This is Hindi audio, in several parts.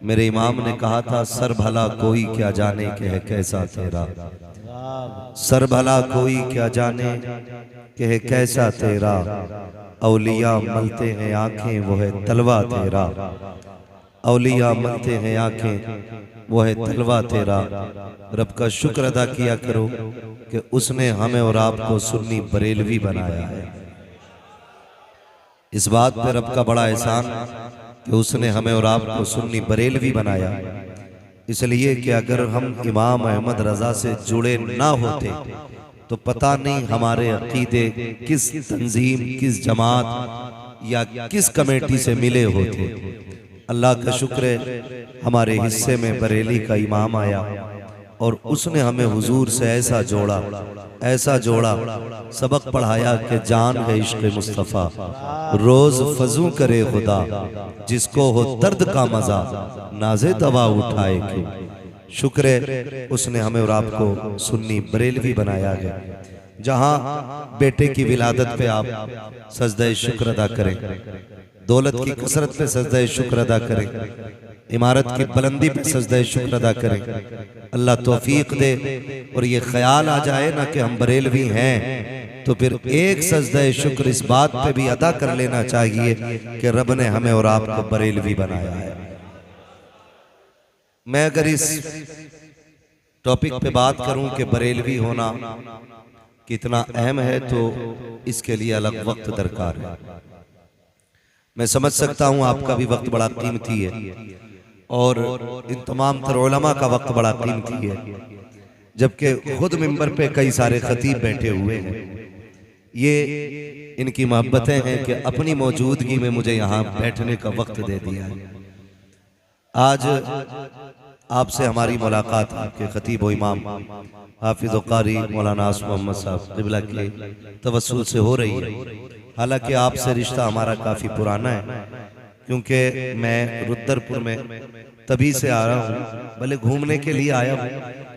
मेरे इमाम ने कहा था, सर भला कोई क्या जाने के है कैसा तेरा, सर भला कोई क्या जाने के है कैसा तेरा, औलिया मलते हैं आंखें वो है तलवा तेरा, औलिया मलते हैं आंखें वो है तलवा तेरा। रब का शुक्र अदा किया करो कि उसने हमें और आपको सुन्नी बरेलवी बनाया है। इस बात पे रब का बड़ा एहसान कि उसने हमें और आपको सुन्नी बरेलवी बनाया, इसलिए कि अगर हम इमाम अहमद रजा से जुड़े ना होते तो पता नहीं हमारे अकीदे किस तंजीम, किस जमात या किस कमेटी से मिले होते। अल्लाह का शुक्र है हमारे हिस्से में बरेली का इमाम आया और उसने हमें हुजूर से ऐसा जोड़ा, ऐसा जोड़ा, सबक पढ़ाया कि जान है इश्क मुस्तफ़ा, रोज फजू करे खुदा, जिसको हो दर्द का मजा नाज़े दवा उठाए क्यों। शुक्र है उसने हमें और आपको सुन्नी बरेलवी बनाया है। जहां बेटे की विलादत पे आप सजदे शुक्र अदा करें, दौलत की कसरत पे सजदे शुक्र अदा करें, इमारत की बुलंदी पे सजदे शुक्र अदा करें, अल्लाह तौफीक दे और ये ख्याल आ जाए ना कि हम बरेलवी हैं, तो फिर एक सजदे शुक्र इस बात पे भी अदा कर लेना चाहिए कि रब ने हमें और आपको बरेलवी बनाया है। मैं अगर इस टॉपिक पे बात करूं कि बरेलवी होना कितना अहम है तो इसके लिए अलग वक्त दरकार है। मैं समझ सकता हूं आपका भी वक्त बड़ा कीमती है और इन तमाम तर उलमा का वक्त बड़ा कीमती है, जबकि खुद मिंबर पे कई सारे खतीब बैठे हुए हैं। ये इनकी मोहब्बतें हैं कि अपनी मौजूदगी में मुझे यहाँ बैठने का वक्त दे दिया है। आज आपसे हमारी मुलाकात आपके खतीब व इमाम हाफिज व कारी मौलाना आसिफ मोहम्मद साहब क़िबला के तवस्सुल से हो रही है। हालांकि आपसे रिश्ता हमारा काफ़ी पुराना है, क्योंकि मैं रुद्रपुर में तभी से आ रहा हूँ, भले घूमने के लिए आया हूँ,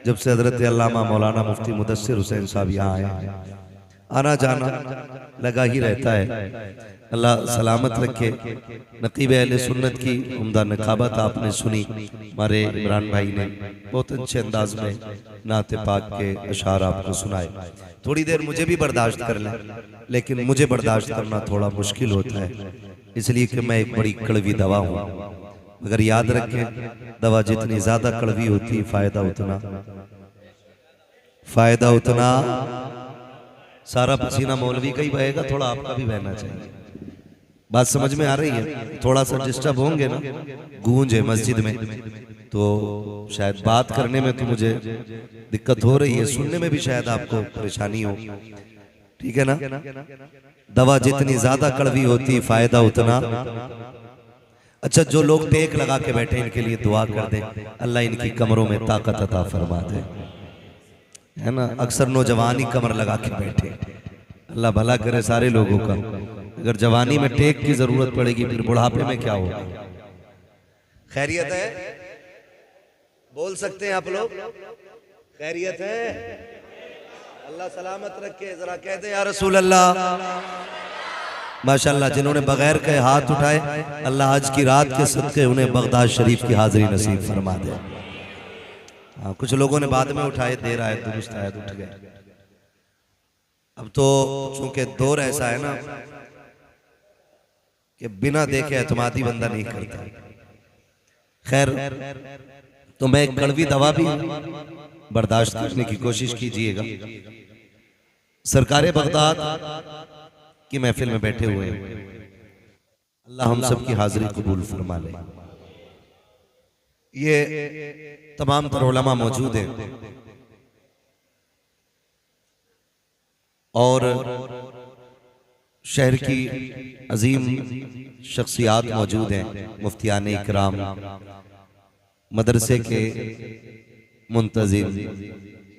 जब से हज़रत अल्लामा मौलाना मुफ्ती मुदस्सिर हुसैन साहब यहाँ आए हैं। आना जाना लगा ही रहता है। अल्लाह सलामत रखे। नकीब अहले सुन्नत की उम्दा नकाबत आपने सुनी, हमारे इमरान भाई ने बहुत अच्छे अंदाज में नाते पाक के अशार आपको सुनाए। थोड़ी देर मुझे भी बर्दाश्त कर लें, लेकिन मुझे बर्दाश्त करना थोड़ा मुश्किल होता है, इसलिए कि मैं एक बड़ी कड़वी दवा हूँ। मगर याद रखें, दवा जितनी ज्यादा कड़वी होती है फायदा उतना सारा पसीना मौलवी का ही बहेगा, थोड़ा आपका भी बहना चाहिए। बात समझ में आ रही है? थोड़ा सा डिस्टर्ब होंगे ना, गूंज है मस्जिद में, तो शायद बात करने में तो मुझे दिक्कत हो रही है, सुनने में भी शायद आपको परेशानी हो। ठीक है ना? दवा जितनी ज्यादा कड़वी होती फायदा उतना। अच्छा, जो लोग टेक लगा के बैठे इनके लिए दुआ कर दें, अल्लाह इनकी कमरों में ताकत अता फरमा दे, है ना। अक्सर नौजवान ही कमर लगा के बैठे, अल्लाह भला करे सारे लोगों का। अगर जवानी में टेक की जरूरत पड़ेगी फिर बुढ़ापे में क्या होगा। खैरियत है? बोल सकते हैं आप लोग? खैरियत है? अल्लाह सलामत रखे। जरा कह दे या रसूल अल्लाह। माशाल्लाह, जिन्होंने बगैर के हाथ उठाए, अल्लाह आज की रात के सदके उन्हें बगदाद शरीफ की हाजिरी नसीब फरमा दे। हाँ, कुछ लोगों ने बाद में उठाए, देर आए दुरुस्त आए उठ गए। अब तो चूंकि दौर ऐसा है ना कि बिना देखे एतमादी बंदा नहीं करता। खैर, तो मैं एक कड़वी दवा भी बर्दाश्त करने की कोशिश कीजिएगा। सरकारे बगदाद की महफिल में बैठे हुए हैं, अल्लाह हम सब की हाजिरी कबूल फरमा ले। ये तमाम तर उलमा मौजूद हैं और शहर की अजीम शख्सियात मौजूद हैं, मुफ्तियान इकराम, मदरसे के मुंतजिम,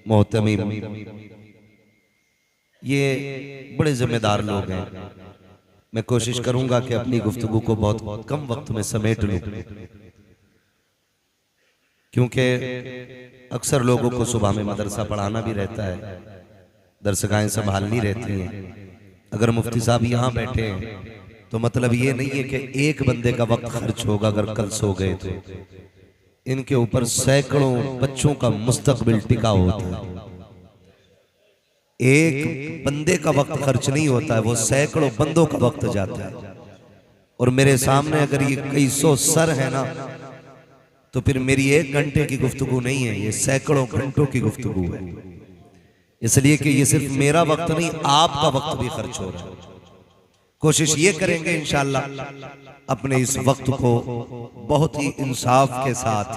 मोहतमीम, ये बड़े जिम्मेदार लोग हैं। मैं कोशिश करूंगा कि अपनी गुफ्तगू को बहुत कम वक्त में समेट लूं, क्योंकि अक्सर लोगों को सुबह में मदरसा पढ़ाना भी रहता है, दरसगाहें संभालनी रहती हैं। अगर मुफ्ती साहब यहाँ बैठे हैं तो मतलब ये नहीं है कि एक बंदे का वक्त खर्च होगा अगर कल सो गए तो। इनके ऊपर सैकड़ों बच्चों का मुस्तकबिल टिका होता है। एक बंदे का वक्त खर्च नहीं होता है, वो सैकड़ों बंदों का वक्त जाता है। और मेरे सामने अगर ये कई सौ सर है ना, तो फिर मेरी 1 घंटे की गुफ्तगू नहीं है, ये सैकड़ों घंटों की गुफ्तगू है। इसलिए कि ये सिर्फ मेरा वक्त नहीं, आपका वक्त भी खर्च हो रहा है। कोशिश ये करेंगे इंशाअल्लाह अपने इस वक्त को बहुत ही इंसाफ के साथ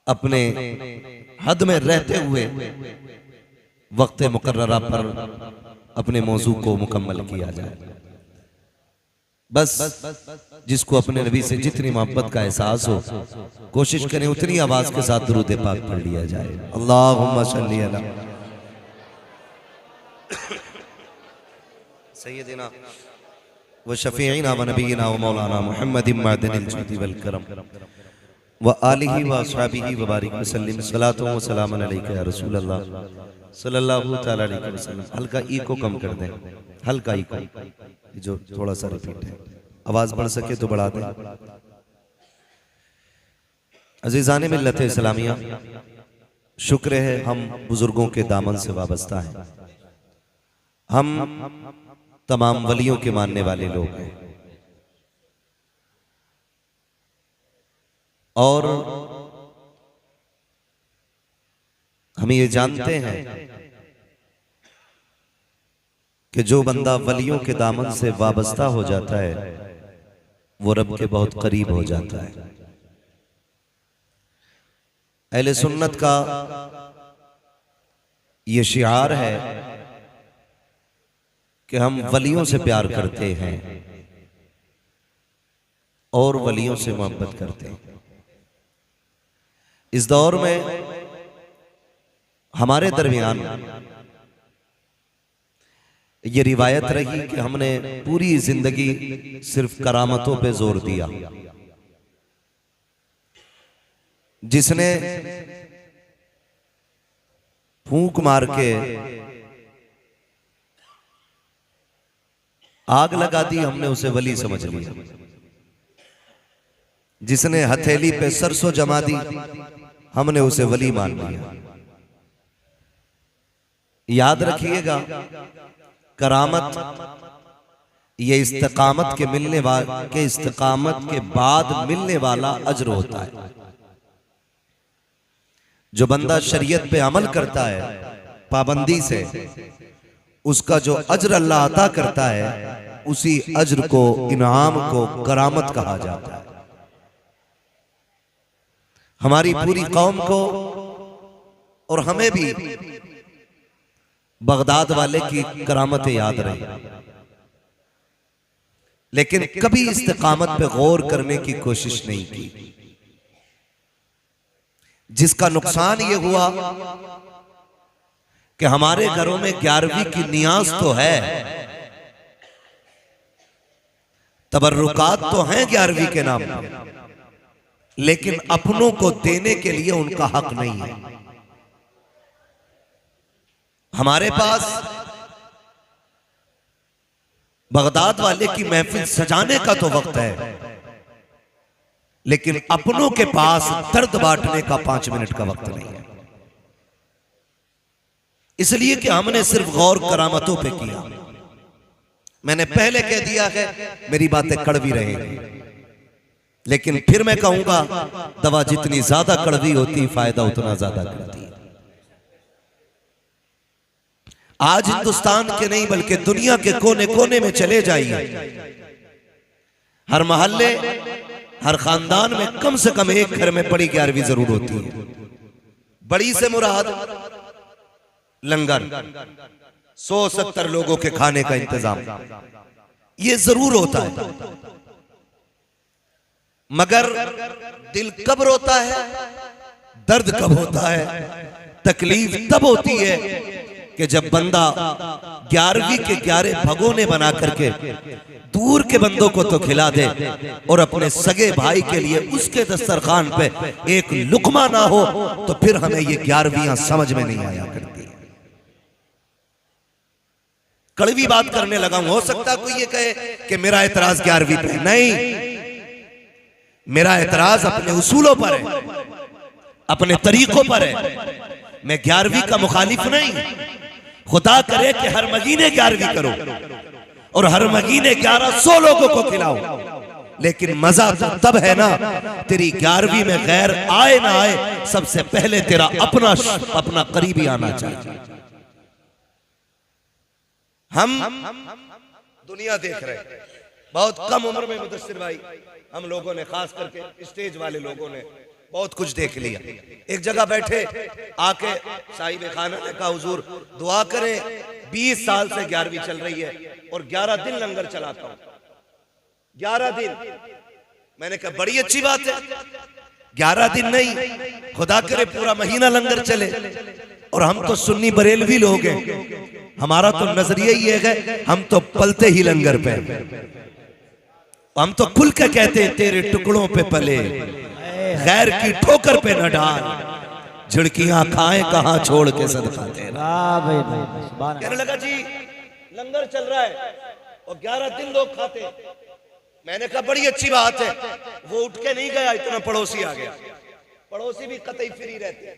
अपने हद में रहते हुए वक्त मुकर्ररा पर अपने मौजू को मुकम्मल किया जाए। बस जिसको अपने नबी से जितनी मोहब्बत का एहसास हो, कोशिश करें उतनी आवाज के साथ दुरूद पाक पढ़ लिया जाए। अल्लाहुम्मा सल्ली अला सय्यदिना व शफीईना व नबीना व मौलाना मुहम्मदिन मअदनिल जुदी वल करम व आलिहि व अस्हाबिहि व बारिक वसल्लम। सलातो व सलामुन अलैका या रसूल अल्लाह सल्लल्लाहु तआला अलैहि वसल्लम। हल्का ई को कम कर दें, हल्का ई को, जो थोड़ा सा रिपीट है, आवाज बढ़ सके तो बढ़ा दें। अजीजान मिल्लत इस्लामिया, शुक्र है हम बुजुर्गों के दामन से वाबस्ता हैं। हम तमाम वलियों के मानने वाले लोग हैं और हम ये जानते हैं कि जो बंदा वलियों के दामन से वाबस्ता हो जाता है वो रब के बहुत करीब हो जाता है। अहले सुन्नत का ये शिआर है कि हम वलियों से प्यार करते हैं और वलियों से मोहब्बत करते हैं। इस दौर में हमारे दरमियान ये रिवायत रही कि हमने पूरी जिंदगी सिर्फ करामतों पे जोर दिया। जिसने फूंक मार के आग लगा दी, हमने उसे वली समझ लिया। जिसने हथेली पे सरसों जमा दी, हमने उसे वली मान लिया। याद रखिएगा, करामत ये इस्तिकामत के मिलने के इस्तिकामत के बाद मिलने वाला अज्र होता है। जो बंदा शरीयत पे अमल करता है पाबंदी से, उसका जो अज्र अल्लाह अता करता है, उसी अज्र को, इनाम को करामत कहा जाता है। हमारी पूरी कौम को और हमें भी बगदाद वाले की करामतें याद रही, लेकिन कभी इस्तिकामत पे गौर करने की कोशिश नहीं की। जिसका नुकसान ये हुआ कि हमारे घरों में 11वीं की नियाज तो है, तबर्रुकात तो हैं 11वीं के नाम पे, लेकिन अपनों को देने के लिए उनका हक नहीं है। हमारे पास बगदाद वाले की महफिल सजाने का तो वक्त है, लेकिन अपनों के पास दर्द बांटने का 5 मिनट का वक्त नहीं है। इसलिए कि हमने सिर्फ गौर करामतों पे किया। मैंने पहले कह दिया है, मेरी बातें कड़वी रहेंगी, लेकिन फिर मैं कहूंगा, दवा जितनी ज्यादा कड़वी होती, फायदा उतना ज्यादा करती है। आज हिंदुस्तान के नहीं बल्कि दुनिया के कोने कोने में चले जाइए, हर मोहल्ले, हर खानदान में कम से कम एक घर में बड़ी 11वीं जरूर होती है। बड़ी से मुराद लंगर, 170 लोगों के खाने का इंतजाम, ये जरूर होता है। मगर दिल कब रोता है, दर्द कब होता है, तकलीफ तब होती है कि जब बंदा 11वीं के 11 भगोने बना करके दूर के बंदों को तो खिला दे और अपने सगे भाई के लिए उसके दस्तरखान पे एक लुकमा ना हो, तो फिर हमें ये 11वीं समझ में नहीं आया करती। कड़वी बात करने लगा हूं। हो सकता कोई ये कहे कि मेरा एतराज 11वीं पे, नहीं, मेरा एतराज अपने उसूलों पर है, अपने तरीकों पर है। मैं 11वीं का मुखालिफ नहीं। खुदा करे कि हर महीने 11वीं करो और हर महीने 1100 लोगों को खिलाओ, लेकिन मजा तो तब है ना तेरी 11वीं में गैर आए ना आए, सबसे पहले तेरा अपना करीबी आना चाहिए। हम दुनिया देख रहे हैं, बहुत कम उम्र में मुदस्सिर भाई हम लोगों ने, खास करके स्टेज वाले लोगों ने बहुत कुछ देख लिया। एक जगह बैठे आके साहिब खाना ने कहा हुजूर दुआ करें, 20 साल से 11वीं चल रही है और 11 दिन लंगर चलाता हूं। 11 दिन। मैंने कहा बड़ी अच्छी बात है, 11 दिन नहीं, खुदा करे पूरा महीना लंगर चले। और हम तो सुन्नी बरेलवी लोग हैं, हमारा तो नजरिया ही है, हम तो पलते ही लंगर पे, हम तो खुल के कहते हैं तेरे टुकड़ों पे पले, गैर की ठोकर पे न डाल, झिड़कियां खाएं कहां छोड़ के सदका तेरा। कहने लगा जी लंगर चल रहा है और 11 दिन लोग खाते। मैंने कहा बड़ी अच्छी बात है। वो उठ के नहीं गया, इतना पड़ोसी आ गया। पड़ोसी भी कतई फ्री रहते।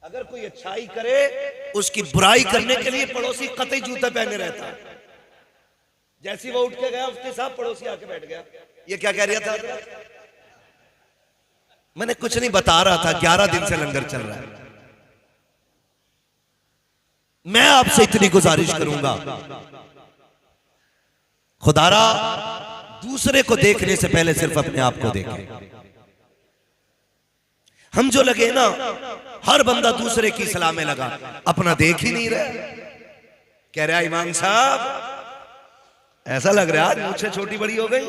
अगर कोई अच्छाई करे उसकी बुराई करने के लिए पड़ोसी कतई जूता पहने रहता है। जैसे वो उठ के गया उसके साथ पड़ोसी आके बैठ गया। ये क्या कह रहा था? मैंने कुछ नहीं बता रहा था, 11 दिन से लंगर चल रहा है। मैं आपसे इतनी गुजारिश करूंगा, खुदारा दूसरे को देखने से पहले सिर्फ अपने आप को देखें। हम जो लगे ना, हर बंदा दूसरे की सलाह में लगा, अपना देख ही नहीं रहा। कह रहा इमाम साहब ऐसा लग रहा है मुझसे छोटी बड़ी हो गई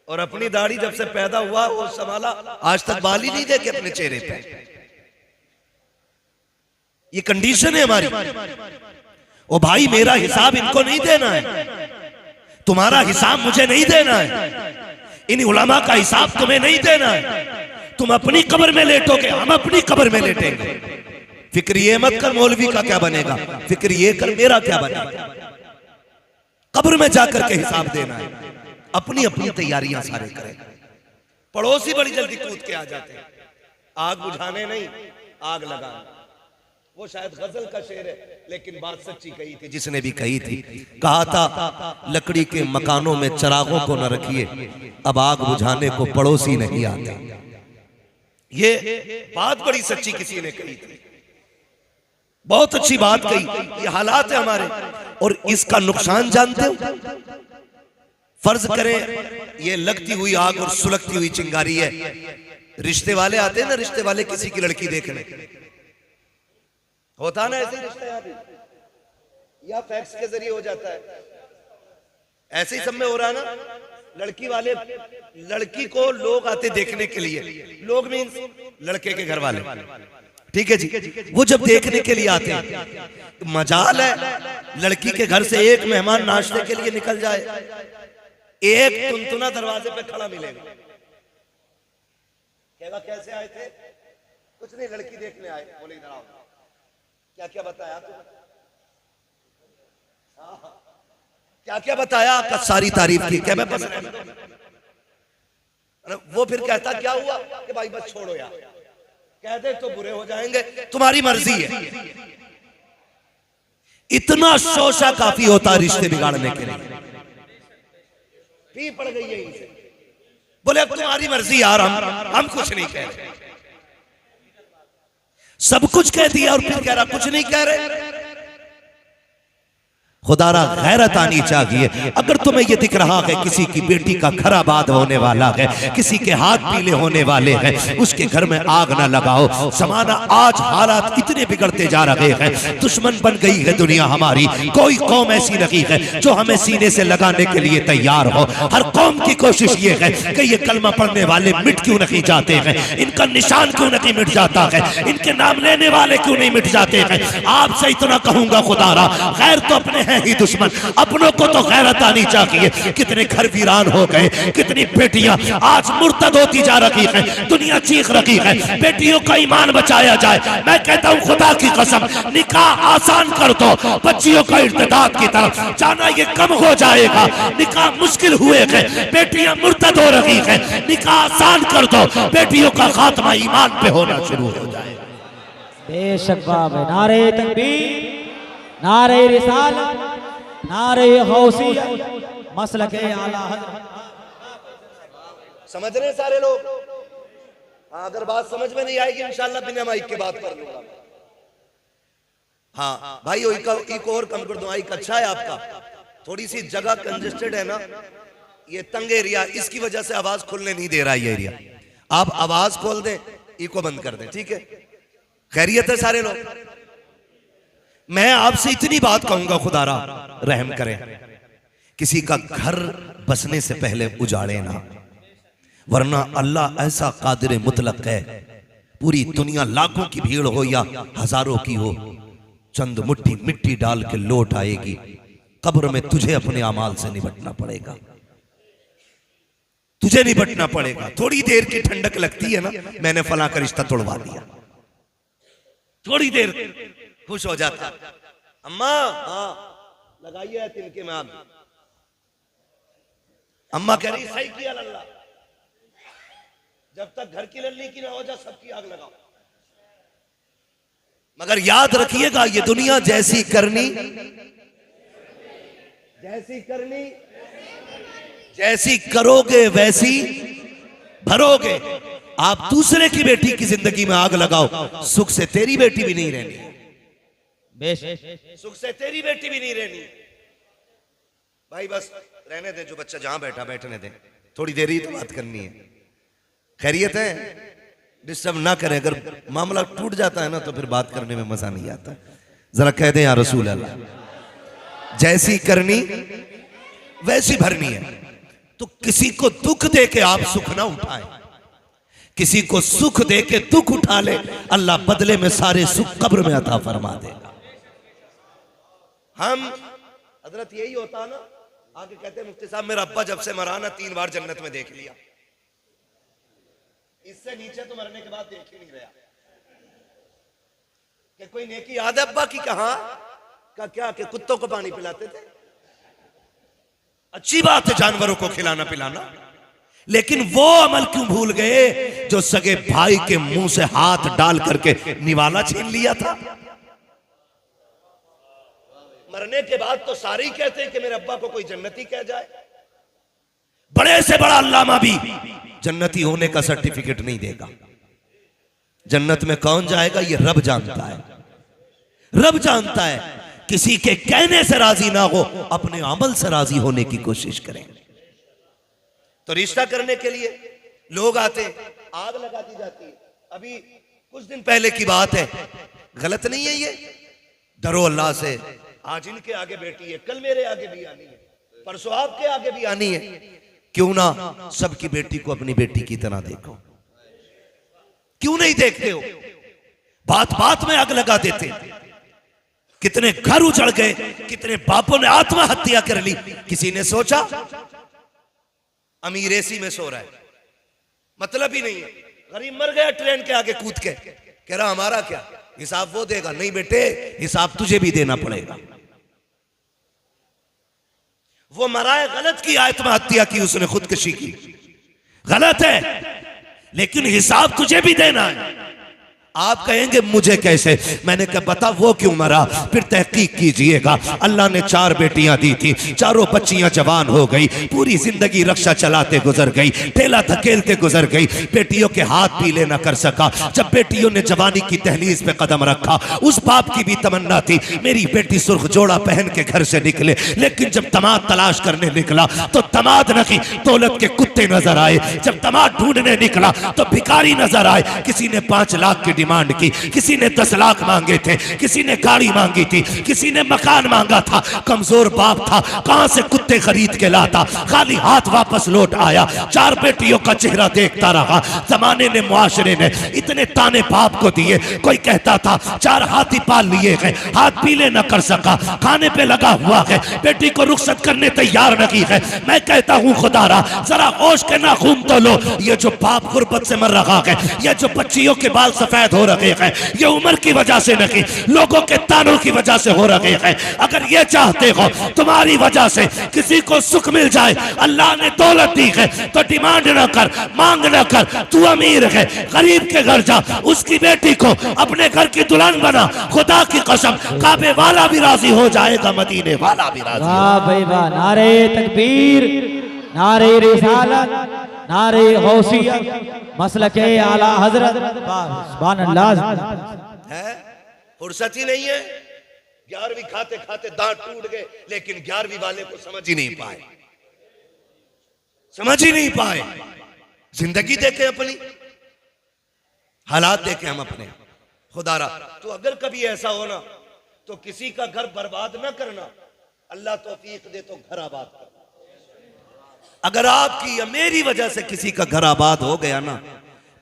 और अपनी दाढ़ी जब से पैदा हुआ वो संभाला, आज तक बाल ही नहीं देखे अपने चेहरे पे। ये कंडीशन है हमारी। ओ भाई मेरा हिसाब इनको नहीं देना है, तुम्हारा हिसाब मुझे नहीं देना है, इन उलमा का हिसाब तुम्हें नहीं देना है। तुम अपनी कब्र में लेटोगे, हम अपनी कब्र में लेटेंगे। फिक्र ये मत कर मौलवी का क्या बनेगा, फिक्र ये कर मेरा क्या बनेगा। कब्र में जाकर के हिसाब देना है। अपनी अपनी तैयारियां सारे करें। पड़ोसी बड़ी जल्दी कूद के आ जाते हैं, आग बुझाने नहीं, आग लगाने। वो शायद गजल का शेर है, लेकिन बात सच्ची कही थी जिसने भी कही थी। कहा था लकड़ी के मकानों में चिरागों को न रखिए, अब आग बुझाने को पड़ोसी नहीं आते। ये बात बड़ी सच्ची किसी ने कही थी, बहुत अच्छी बात कही। ये हालात है हमारे, और इसका नुकसान जानते हो? फर्ज करें ये लगती हुई आग और सुलगती हुई चिंगारी है। रिश्ते वाले आते हैं ना, रिश्ते वाले किसी की लड़की देखने, होता ना ऐसे रिश्ते यहाँ भी, या फैक्स के जरिए हो जाता है। ऐसे ही सब में हो रहा है ना। लड़की वाले, लड़की को लोग आते देखने के लिए, लोग मीन्स लड़के के घर वाले, ठीक है जी। वो जब देखने के लिए आते हैं, तो मजाल है लड़की के घर से एक मेहमान नाश्ते के लिए निकल जाए, एक तुनतुना दरवाजे पे खड़ा मिलेगा। कहेगा कैसे आए थे? कुछ नहीं, लड़की देखने आए। बोले इधर आओ। क्या क्या बताया तुमने? क्या क्या बताया? का सारी तारीफ की। क्या मैं बस, वो फिर कहता क्या हुआ कि भाई बस छोड़ो यार, कह दे तो बुरे हो जाएंगे, तुम्हारी मर्जी है। इतना शोशा काफी होता रिश्ते बिगाड़ने के लिए। पी पड़ गई है इनसे। बोले अब तुम्हारी मर्जी यार, हम कुछ नहीं कह रहे। सब कुछ कह दिया और फिर कह रहा कुछ नहीं कह रहे। खुदारा गैरत आनी चाहिए। अगर तुम्हें यह दिख रहा है किसी की बेटी का खराबाद होने वाला है, किसी के हाथ पीले होने वाले हैं, उसके घर में आग ना लगाओ। जमाना आज हालात इतने बिगड़ते जा रहे हैं, दुश्मन बन गई है दुनिया हमारी। कोई कौम ऐसी नहीं है जो हमें सीने से लगाने के लिए तैयार हो। हर कौम की कोशिश ये है कि ये कलमा पढ़ने वाले मिट क्यों नहीं जाते हैं, इनका निशान क्यों नहीं मिट जाता है, इनके नाम लेने वाले क्यों नहीं मिट जाते हैं। आपसे इतना कहूंगा खुदारा, खैर तो अपने हैं हैं ही दुश्मन, अपनों को तो गैरत आनी चाहिए। कितने घर वीरान हो गए, कितनी बेटियां आज मुर्तद होती जा रही है, दुनिया चीख रही है, बेटियों का ईमान बचाया जाए। मैं कहता हूं खुदा की कसम, निकाह आसान कर दो, बच्चियों का इर्तिदाद की तरफ जाना ये कम हो जाएगा। निकाह मुश्किल हुए हैं, बेटियां मुर्तद हो रही है, निकाह आसान कर दो, बेटियों का खात्मा ईमान पे होना शुरू हो जाएगा। बेशक बाब, नारे तकबीर, नारे रिसालत, नारे गौसियत, मसलके आला हज़रत। समझ रहे सारे लोग? अगर बात समझ में नहीं आएगी इंशाल्लाह बिना माइक के बात कर लूंगा। हाँ भाई, एक और कम कर दो, माइक अच्छा है आपका, थोड़ी सी जगह कंजेस्टेड है ना, ये तंग एरिया, इसकी वजह से आवाज खुलने नहीं दे रहा ये एरिया। आप आवाज खोल दें, इको बंद कर दें, ठीक है? खैरियत है सारे लोग? मैं आपसे इतनी बात कहूंगा, खुदारा रहम करें, किसी का घर बसने से पहले उजाड़े ना, वरना अल्लाह ऐसा कादिर मुतलक है, पूरी दुनिया लाखों की भीड़ हो या हजारों की हो, चंद मुट्ठी मिट्टी डाल के लौट आएगी। कब्र में तुझे अपने अमाल से निपटना पड़ेगा, तुझे निपटना पड़ेगा। थोड़ी देर की ठंडक लगती है ना, मैंने फलां का रिश्ता तोड़वा दिया, थोड़ी देर खुश हो जाता। अम्मा हाँ लगाइए तिनके में आग। अम्मा कह रही सही किया अल्लाह, जब तक घर की लल्ली की ना हो जा सबकी आग लगाओ। मगर याद रखिएगा, ये दुनिया जैसी करनी जैसी करोगे वैसी भरोगे। आप दूसरे की बेटी की जिंदगी में आग लगाओ, सुख से तेरी बेटी भी नहीं रहनी, सुख से तेरी बेटी भी नहीं रहनी। भाई बस रहने दे, जो बच्चा जहां बैठा बैठने दे, थोड़ी देर ही तो बात करनी है। खैरियत है? डिस्टर्ब ना करें, अगर मामला टूट जाता है ना तो फिर बात करने में मजा नहीं आता। जरा कह दें या रसूल अल्लाह, जैसी करनी वैसी भरनी है। तो किसी को दुख दे के आप सुख ना उठाएं, किसी को सुख दे के दुख उठा ले, अल्लाह बदले में सारे सुख कब्र में अता फरमा देगा। हम हजरत यही होता ना, आगे कहते हैं मुफ्ती साहब, मेरा अब्बा जब से मरा ना 3 बार जन्नत में देख लिया, इससे नीचे तो मरने के बाद देख ही नहीं रहा। कि कोई नेकी याद है अब्बा की? कहा का क्या कि कुत्तों को पानी पिलाते थे, अच्छी बात है जानवरों को खिलाना पिलाना, लेकिन वो अमल क्यों भूल गए जो सगे भाई के मुंह से हाथ डाल करके निवाला छीन लिया था। मरने के बाद तो सारे ही कहते हैं कि मेरे अब्बा को कोई जन्नती कह जाए, बड़े से बड़ा अल्लामा भी जन्नती होने का सर्टिफिकेट नहीं देगा। जन्नत में कौन जाएगा ये रब जानता है, रब जानता है। किसी के कहने से राजी ना हो, अपने अमल से राजी होने की कोशिश करें। तो रिश्ता करने के लिए लोग आते, आग लगा दी जाती है। अभी कुछ दिन पहले की बात है, गलत नहीं है ये, डरो अल्लाह से। आज इनके आगे बेटी है, कल मेरे आगे भी आनी है, परसों आपके आगे भी आनी है। क्यों ना सबकी बेटी को अपनी बेटी की तरह देखो, क्यों नहीं देखते हो? बात बात में आग लगा देते, कितने घर उजड़ गए, कितने बापों ने आत्महत्या कर ली। किसी ने सोचा अमीर एसी में सो रहा है, मतलब ही नहीं है। गरीब मर गया ट्रेन के आगे कूद के, कह रहा हमारा क्या, हिसाब वो देगा। नहीं बेटे, हिसाब तुझे भी देना पड़ेगा। वो मरा है, गलत की आत्महत्या की, उसने खुदकुशी की, गलत है, लेकिन हिसाब तुझे भी देना है। आप कहेंगे मुझे कैसे? मैंने कहा बता वो क्यों मरा, फिर तहकीक कीजिएगा। अल्लाह ने 4 बेटियां दी थी, चारों बच्चियां जवान हो गई, पूरी जिंदगी रक्षा चलाते गुजर गई, ठेला धकेलते गुजर गई, बेटियों के हाथ पीले न कर सका। जब बेटियों ने जवानी की दहलीज पे कदम रखा, उस बाप की भी तमन्ना थी मेरी बेटी सुर्ख जोड़ा पहन के घर से निकले, लेकिन जब दामाद तलाश करने निकला तो दामाद नहीं, दौलत के कुत्ते नजर आए। जब दामाद ढूंढने निकला तो भिखारी नजर आए। किसी ने 5 लाख की डिमांड की, किसी ने 10 लाख मांगे थे, किसी ने गाड़ी मांगी थी, किसी ने मकान मांगा था। कमजोर बाप था, कहां से कुत्ते खरीद के लाता, खाली हाथ वापस लौट आया। 4 बेटियों का चेहरा देखता रहा। जमाने ने, मुआशरे ने इतने ताने बाप को दिए। कोई कहता था 4 हाथी पाल लिए गए, हाथ पीले न कर सका, खाने पे लगा हुआ है, बेटी को रुखसत करने तैयार नहीं है। मैं कहता हूं खुदारा जरा होश के नाखून तो लो। ये जो बाप गुर्बत से मर रहा है, ये जो बच्चियों के बाल सफेद हो रहे हैं, ये उम्र की वजह से नहीं, लोगों के तानों की वजह से हो रहे हैं। अगर ये चाहते हो तुम्हारी वजह से किसी को सुख मिल जाए, अल्लाह ने दौलत दी है तो डिमांड ना कर, मांग ना कर। तू अमीर है, गरीब के घर जा, उसकी बेटी को अपने घर की दुल्हन बना। खुदा की कसम काबे वाला भी राजी हो जाएगा, मदीने वाला भी राजी। वाह भाई वाह, नारे तकबीर, नारे रिसालत, नारे गौसियत, मसलके आला हजरत। सुभान अल्लाह। है फुर्सत ही नहीं है। 11वीं खाते खाते दांत टूट गए, लेकिन 11वीं वाले को समझ ही नहीं पाए, समझ ही नहीं पाए। जिंदगी देखे अपनी, हालात देखे हम अपने। खुदारा तो अगर कभी ऐसा हो ना तो किसी का घर बर्बाद ना करना, अल्लाह तौफीक दे तो घर आबाद कर। अगर आपकी या मेरी वजह से किसी का घर आबाद हो गया ना,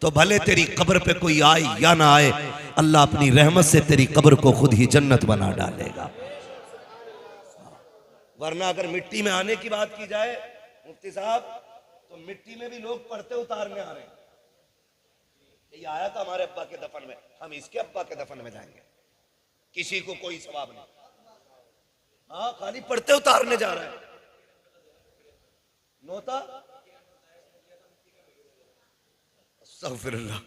तो भले तेरी कब्र पे कोई आए या ना आए, अल्लाह अपनी रहमत से तेरी कब्र को खुद ही जन्नत बना डालेगा। वरना अगर मिट्टी में आने की बात की जाए मुफ्ती साहब, तो मिट्टी में भी लोग पर्दे उतारने आ रहे हैं। ये आया था हमारे अब्बा के दफन में, हम इसके अब्बा के दफन में जाएंगे, किसी को कोई सवाब नहीं। हाँ, खाली पर्दे उतारने जा रहे हैं। नोता अस्तगफिरुल्लाह।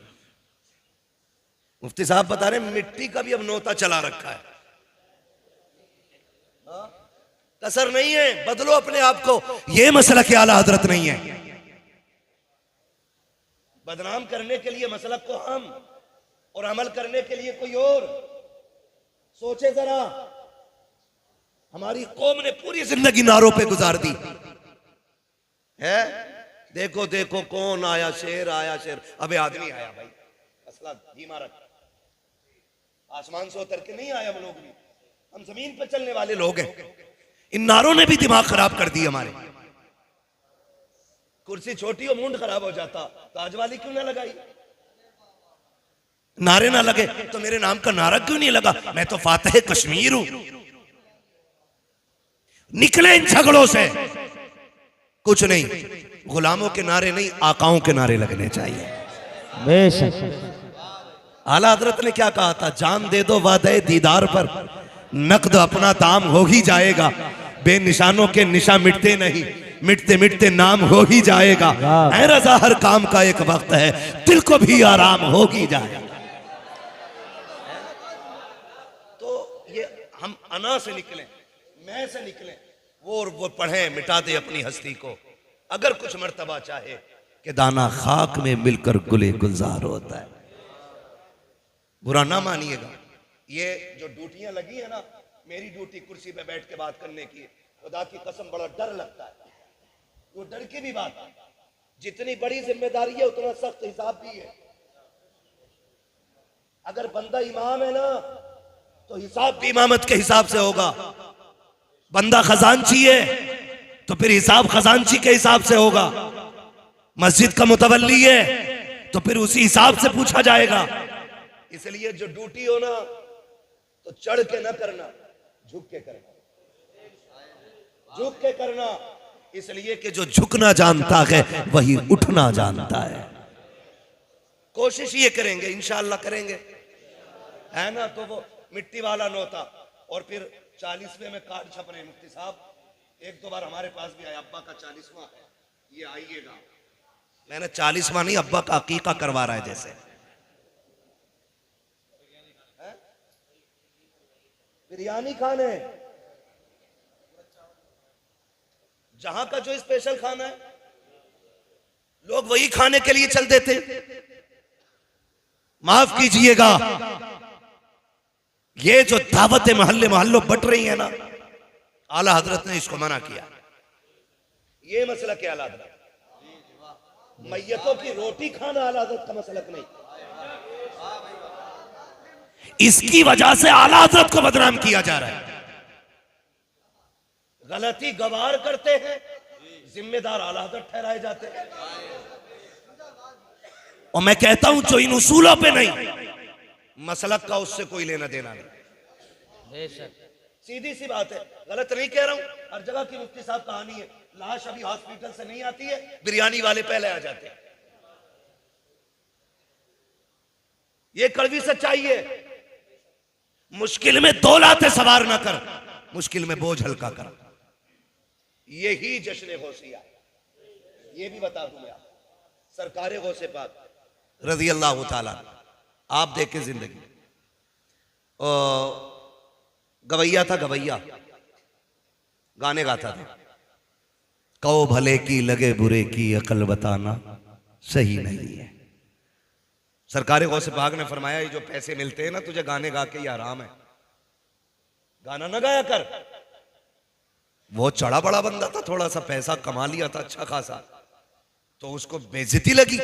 मुफ्ती साहब बता रहे मिट्टी का भी अब नोता चला रखा है। कसर नहीं है, बदलो अपने आप को। यह मसला के आला हजरत नहीं है। बदनाम करने के लिए मसलक को हम, और अमल करने के लिए कोई और। सोचे जरा, हमारी कौम ने पूरी जिंदगी नारों पे गुजार दी है। देखो देखो कौन आया, शेर आया, शेर। अबे आदमी आया भाई, असला धीमा रख। आसमान से उतर के नहीं आया हम लोग भी, हम जमीन पे चलने वाले लोग हैं। इन नारों ने भी दिमाग खराब कर दी हमारे। कुर्सी छोटी और मुंड खराब हो जाता, ताज वाली क्यों ना लगाई? नारे ना लगे तो मेरे नाम का नारा क्यों नहीं लगा? मैं तो फातेह कश्मीर हूं। निकले इन झगड़ों से। कुछ नहीं, गुलामों के नारे नहीं, आकाओं के नारे लगने चाहिए। बेशक आला हजरत ने क्या कहा था? जान दे दो वादे दीदार पर, नकद अपना दाम हो ही जाएगा। बेनिशानों के निशा मिटते नहीं, मिटते मिटते नाम हो ही जाएगा। ऐ रजा हर काम का एक वक्त है, दिल को भी आराम हो ही जाएगा। तो ये हम अना से निकले, मैं से निकले, वो पढ़े मिटा दे अपनी हस्ती को। अगर कुछ मर्तबा चाहे कि दाना खाक में मिलकर गुले गुलजार होता है। बुरा ना मानिएगा, ये जो ड्यूटियां लगी है ना, मेरी ड्यूटी कुर्सी पे बैठ के बात करने की, खुदा की कसम बड़ा डर लगता है। वो डर की भी बात है, जितनी बड़ी जिम्मेदारी है उतना सख्त हिसाब भी है। अगर बंदा इमाम है ना, तो हिसाब भी इमामत के हिसाब से होगा। बंदा खजांची है तो फिर हिसाब खजांची के हिसाब से होगा। मस्जिद का मुतवल्ली है तो फिर उसी हिसाब से पूछा जाएगा। इसलिए जो ड्यूटी हो ना, तो चढ़ के ना करना, झुक के करना, झुक के करना। इसलिए कि जो झुकना जानता है वही उठना जानता है। कोशिश ये करेंगे, इंशाअल्लाह करेंगे, है ना। तो वो मिट्टी वाला नोता, और फिर 40वें में कार्ड छप रहे। मुफ्ती साहब एक दो बार हमारे पास भी आया, अब्बा का 40वां है, ये आइएगा। मैंने 40वां नहीं, अब्बा का अकीका करवा रहा है जैसे। बिरयानी खाने, जहां का जो स्पेशल खाना है लोग वही खाने के लिए चल देते। माफ कीजिएगा, ये जो दावतें मोहल्ले मोहल्लों बट रही है ना, आला हजरत ने इसको मना किया। ये मसला क्या आला हजरत? मैयतों की रोटी खाना आला हजरत का मसलक नहीं। इसकी वजह से आला हजरत को बदनाम किया जा रहा है। गलती गवार करते हैं, जिम्मेदार आला हजरत ठहराए जाते हैं। और मैं कहता हूं जो इन उसूलों पे नहीं, मसलक का उससे कोई लेना देना नहीं। सीधी सी बात है, गलत नहीं कह रहा हूं। हर जगह की मुफ्ती साहब कहानी है, लाश अभी हॉस्पिटल से नहीं आती है, बिरयानी वाले पहले आ जाते हैं। ये कड़वी सच्चाई है। मुश्किल में दो लाते सवार ना कर, मुश्किल में बोझ हल्का कर। यही जश्न गौसिया। ये भी बता दूं मैं आपको, सरकार गौसे पाक रज़ी अल्लाह ताला, आप देखें जिंदगी। गवैया था, गवैया गाने गाता था। कहो भले की लगे बुरे की अकल बताना सही नहीं है। सरकार गौसे पाक ने फरमाया ये जो पैसे मिलते हैं ना तुझे गाने गा के ये हराम है, गाना ना गाया कर। वो चढ़ा बड़ा बंदा था, थोड़ा सा पैसा कमा लिया था अच्छा खासा, तो उसको बेइज्जती लगी।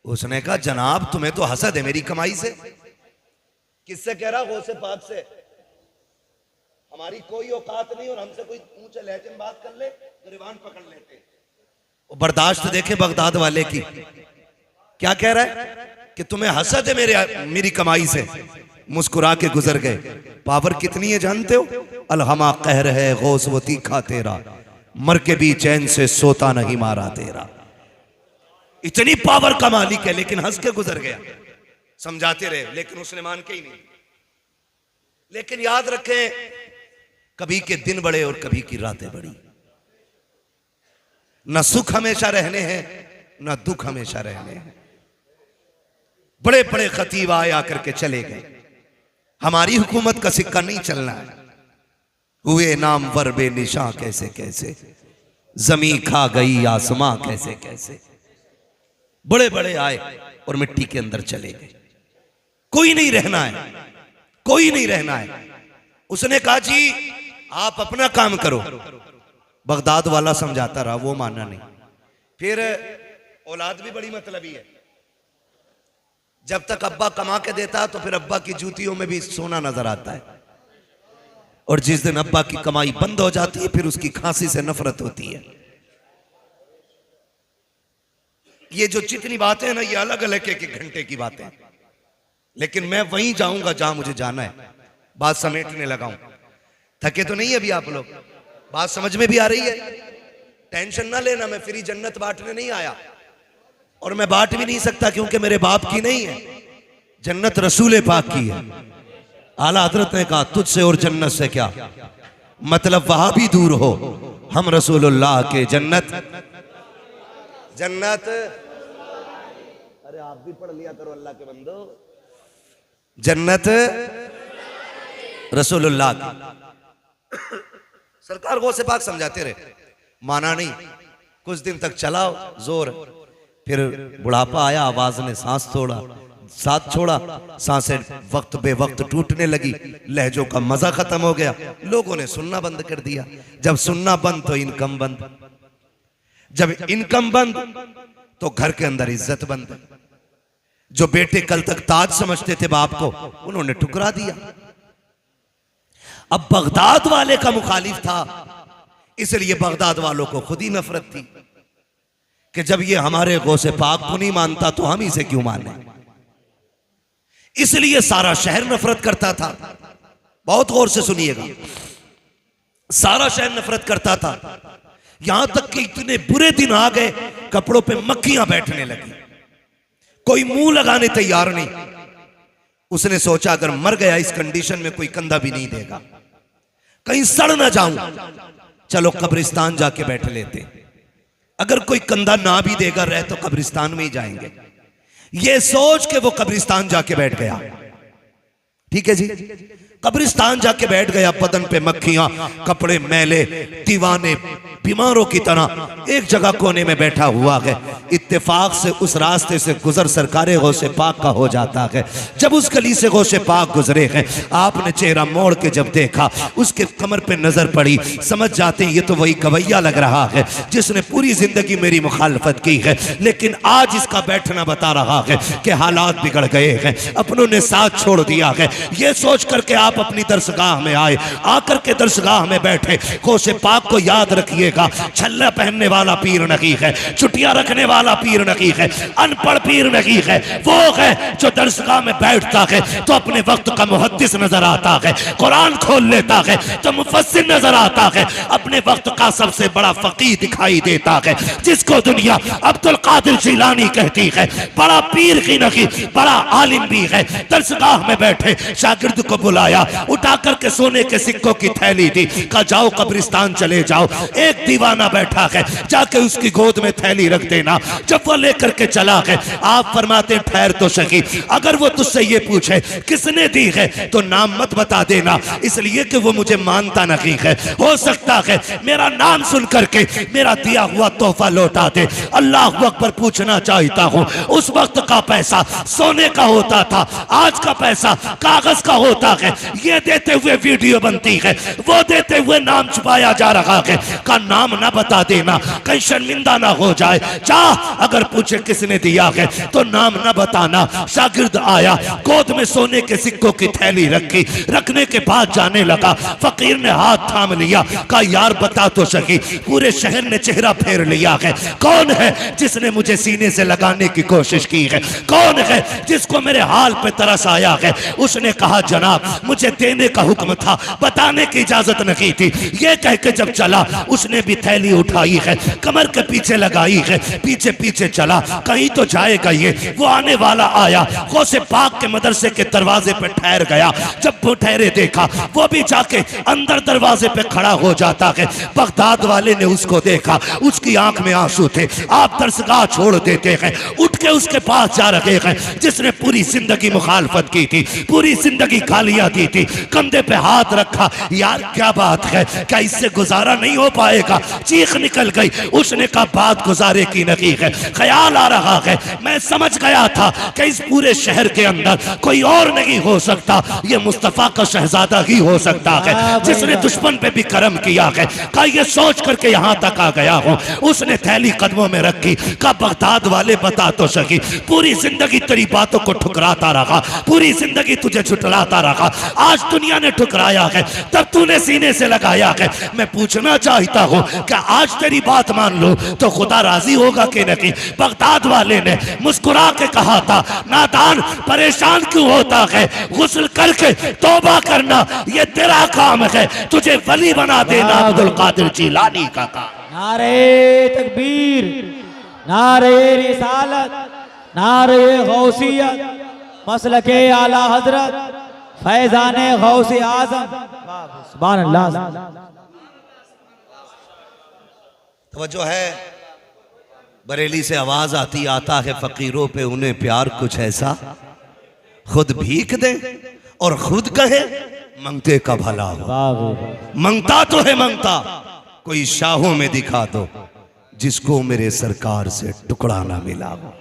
उसने कहा जनाब तुम्हें तो हसद है मेरी कमाई से। किससे कह रहा? गौसे पाक से। हमारी कोई औकात नहीं और हमसे कोई ऊंचे लहजे में बात कर ले तो रिवान पकड़ लेते हैं। वो बर्दाश्त देखे बगदाद वाले की, क्या कह रहा है कि तुम्हें हसद है मेरी कमाई से। मुस्कुरा के गुजर गए। पावर कितनी है जानते हो? अलहमा कहर है गौस वो तीखा तेरा, मर के भी चैन से सोता नहीं मारा तेरा। इतनी पावर का मालिक है, लेकिन हंस के गुजर गया। समझाते रहे लेकिन उसने मान के ही नहीं। लेकिन याद रखें, कभी के दिन बड़े और कभी की रातें बड़ी। न सुख हमेशा रहने हैं न दुख हमेशा रहने हैं। बड़े बड़े खतीब आए आकर के चले गए। हमारी हुकूमत का सिक्का नहीं चलना है। हुए नाम वर बेनिशां कैसे कैसे, जमी खा गई आसमां कैसे कैसे। बड़े बड़े आए और मिट्टी के अंदर चले गए। कोई नहीं रहना है, कोई नहीं रहना है। उसने कहा जी आप अपना काम करो। बगदाद वाला समझाता रहा, वो माना नहीं। फिर औलाद भी बड़ी मतलबी है। जब तक अब्बा कमा के देता तो फिर अब्बा की जूतियों में भी सोना नजर आता है, और जिस दिन अब्बा की कमाई बंद हो जाती है फिर उसकी खांसी से नफरत होती है। ये जो जितनी बातें हैं ना, ये अलग अलग एक एक घंटे की बातें हैं, लेकिन मैं वहीं जाऊंगा जहां मुझे जाना है। बात समेटने लगाऊं। थके तो नहीं अभी आप लोग? बात समझ में भी आ रही है? टेंशन ना लेना, मैं फ्री जन्नत बांटने नहीं आया, और मैं बांट भी नहीं सकता क्योंकि मेरे बाप की नहीं है, जन्नत रसूल पाक की है। आला हजरत ने कहा तुझसे और जन्नत से क्या मतलब, वहां भी दूर हो, हम रसूलुल्लाह के जन्नत जन्नत। अरे आप भी पढ़ लिया करो अल्लाह के बंदो। जन्नत रसूलुल्लाह की। सरकार गौसे पाक समझाते रहे, माना नहीं। कुछ दिन तक चलाओ जोर, फिर बुढ़ापा आया, आवाज ने सांस साथ छोड़ा, सांसें वक्त बे वक्त टूटने लगी, लहजों का मजा खत्म हो गया, लोगों ने सुनना बंद कर दिया। जब सुनना बंद तो इनकम बंद, जब इनकम बंद तो घर के अंदर इज्जत बंद। जो बेटे कल तक ताज समझते थे बाप को, उन्होंने ठुकरा दिया। अब बगदाद वाले का मुखालिफ था, इसलिए बगदाद वालों को खुद ही नफरत थी कि जब ये हमारे गौसे पाक को नहीं मानता तो हम इसे क्यों माने। इसलिए सारा शहर नफरत करता था। बहुत गौर से सुनिएगा, सारा शहर नफरत करता था। यहां तक कि इतने बुरे दिन आ गए, कपड़ों पे मक्खियां बैठने लगी, कोई मुंह लगाने तैयार नहीं। उसने सोचा अगर मर गया इस कंडीशन में कोई कंधा भी नहीं देगा, कहीं सड़ ना जाऊं, चलो कब्रिस्तान जाके बैठ लेते। अगर कोई कंधा ना भी देगा रहे तो कब्रिस्तान में ही जाएंगे। ये सोच के वो कब्रिस्तान जाके बैठ गया। ठीक है जी। कब्रिस्तान जाके बैठ गया, बदन पे मक्खियां, कपड़े मैले, दीवाने बीमारों की तरह एक जगह कोने में बैठा हुआ है। इत्तेफाक से उस रास्ते से गुजर सरकारे गौसे पाक का हो जाता है। जब उस गली से गौसे पाक गुजरे हैं, आपने चेहरा मोड़ के जब देखा, उसके कमर पे नजर पड़ी, समझ जाते हैं ये तो वही गवैया लग रहा है जिसने पूरी जिंदगी मेरी मुखालफत की है, लेकिन आज इसका बैठना बता रहा है कि हालात बिगड़ गए हैं, अपनों ने साथ छोड़ दिया है। ये सोच करके आप अपनी दरसगाह में आए, आकर के दरसगाह में बैठे। गौसे पाक को याद रखिएगा, छल्ला पहनने वाला पीर नहीं है, चुटिया रखने वाला पीर नहीं है, अनपढ़ पीर नहीं है। वो है जो दरसगाह में बैठता है तो अपने वक्त का मुहद्दिस नजर आता है, कुरान खोल लेता है तो मुफस्सिर नजर आता है, अपने वक्त का सबसे बड़ा फकीह दिखाई देता है, जिसको दुनिया अब्दुल कादिर जिलानी कहती है। बड़ा पीर ही नहीं, बड़ा आलिम भी है। दरसगाह में बैठे शागिर्द को बुलाया, उठा करके सोने के सिक्कों की थैली दी, कहा जाओ कब्रिस्तान चले जाओ, एक दीवाना बैठा है, जाके उसकी गोद में थैली रख देना। जब वो लेकर के चला है, आप फरमाते ठहर तो सही, अगर वो तुझसे ये पूछे किसने दी है तो नाम मत बता देना, इसलिए कि वो मुझे मानता नहीं है। हो सकता है मेरा नाम सुन करके मेरा दिया हुआ तोहफा लौटा दे। अल्लाह अकबर, पूछना चाहता हूँ, उस वक्त का पैसा सोने का होता था, आज का पैसा कागज का होता है। ये देते हुए वीडियो बनती है, वो देते हुए नाम छुपाया जा रहा है। का नाम ना बता देना, कहीं शर्मिंदा ना हो जाए। चाह अगर पूछे किसने दिया है तो नाम ना बताना। शागिर्द आया, गोद में सोने के सिक्कों की थैली रखी, रखने के बाद जाने लगा। फकीर ने हाथ थाम लिया, कहा यार बता तो सही, पूरे शहर ने चेहरा फेर लिया है, कौन है जिसने मुझे सीने से लगाने की कोशिश की है, कौन है जिसको मेरे हाल पे तरस आया है। उसने कहा जनाब मुझे देने का हुक्म था, बताने की इजाजत नहीं थी। ये कह के जब चला, उसने भी थैली उठाई है, कमर के पीछे लगाई है, पीछे पीछे चला, कहीं तो जाएगा ये। वो आने वाला आया, गौसे पाक के मदरसे के दरवाजे पे ठहर गया। जब वो ठहरे देखा, वो भी जाके अंदर दरवाजे पे खड़ा हो जाता है। बगदाद वाले ने उसको देखा, उसकी आंख में आंसू थे। आप दरसगाह छोड़ देते हैं, उठ के उसके पास जा रहे हैं जिसने पूरी जिंदगी मुखालफत की थी, पूरी जिंदगी गालियां दी थी। कंधे पे हाथ रखा, यार क्या बात है, क्या इससे गुजारा नहीं हो पाएगा? चीख निकल गई। उसने कहा बात गुजारे की नहीं है, ख्याल आ रहा है, मैं समझ गया था कि इस पूरे शहर के अंदर कोई और नहीं हो सकता, ये मुस्तफा का शहजादा ही हो सकता है जिसने दुश्मन पे भी करम किया है। कहा ये सोच करके यहाँ तक आ गया हूँ। उसने थैली कदमों में रखी, कहा बगदाद वाले बता तो सही, पूरी जिंदगी तेरी बातों को ठुकराता रहा, पूरी जिंदगी तुझे झुठलाता रहा, आज दुनिया ने ठुकराया है, तब तूने सीने से लगाया है। मैं पूछना चाहता हूँ कि आज तेरी बात मान लूं तो खुदा राजी होगा कि नहीं? बगदाद वाले ने मुस्कुरा के कहा था, नादान परेशान क्यों होता है, गुस्ल करके तौबा करना ये तेरा काम है, तुझे वली बना देना अब्दुल कादिर जिलानी का काम। नारे तकबीर, नारे रिसालत, नारे गौसियत, मसलके आला हजरत, फैजाने गौसे आजम, सुभान अल्लाह। तवज्जो है, बरेली से आवाज आती आता है फकीरों पे उन्हें प्यार कुछ ऐसा, खुद भीख दे और खुद कहे मंगते का भला हो। मंगता तो है मंगता, कोई शाहों में दिखा दो जिसको मेरे सरकार से टुकड़ा ना मिला हो,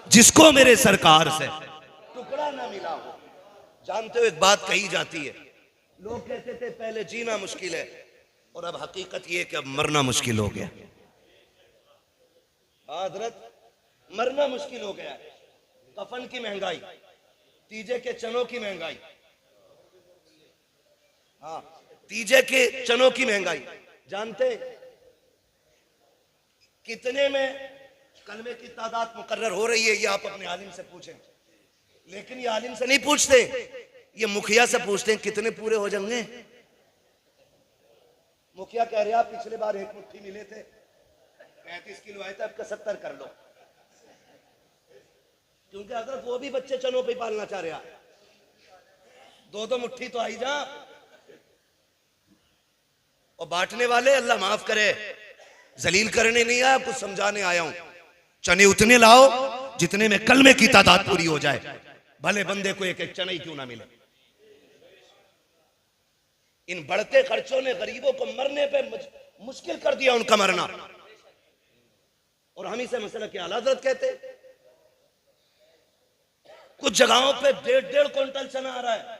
जिसको मेरे सरकार से टुकड़ा ना मिला हो। जानते हो एक बात कही जाती है, लोग कहते थे पहले जीना मुश्किल है और अब हकीकत ये है कि अब मरना मुश्किल हो गया। हजरत मरना मुश्किल हो गया है। कफन की महंगाई, तीजे के चनों की महंगाई, हाँ तीजे के चनों की महंगाई। जानते कितने में कलमे की तादाद मुकर्रर हो रही है, ये आप अपने आलिम से पूछें। लेकिन ये आलिम से नहीं पूछते, ये मुखिया से पूछते हैं कितने पूरे हो जाएंगे। मुखिया कह रहे आप पिछले बार एक मुट्ठी मिले थे, 35 किलो आए थे, अब 70 कर लो, क्योंकि अगर वो भी बच्चे चनों पे पालना चाह रहा, दो मुट्ठी तो आई जा। और बांटने वाले अल्लाह माफ करे, जलील करने नहीं आया, कुछ समझाने आया हूं। चने उतने लाओ जितने में कलमे की तादाद पूरी हो जाए, भले बंदे को एक एक चना ही क्यों ना मिले। इन बढ़ते खर्चों ने गरीबों को मरने पे मुश्किल कर दिया उनका मरना। और हम इसे मसला की आला हज़रत कहते। कुछ जगहों पे 1.5 क्विंटल चना आ रहा है,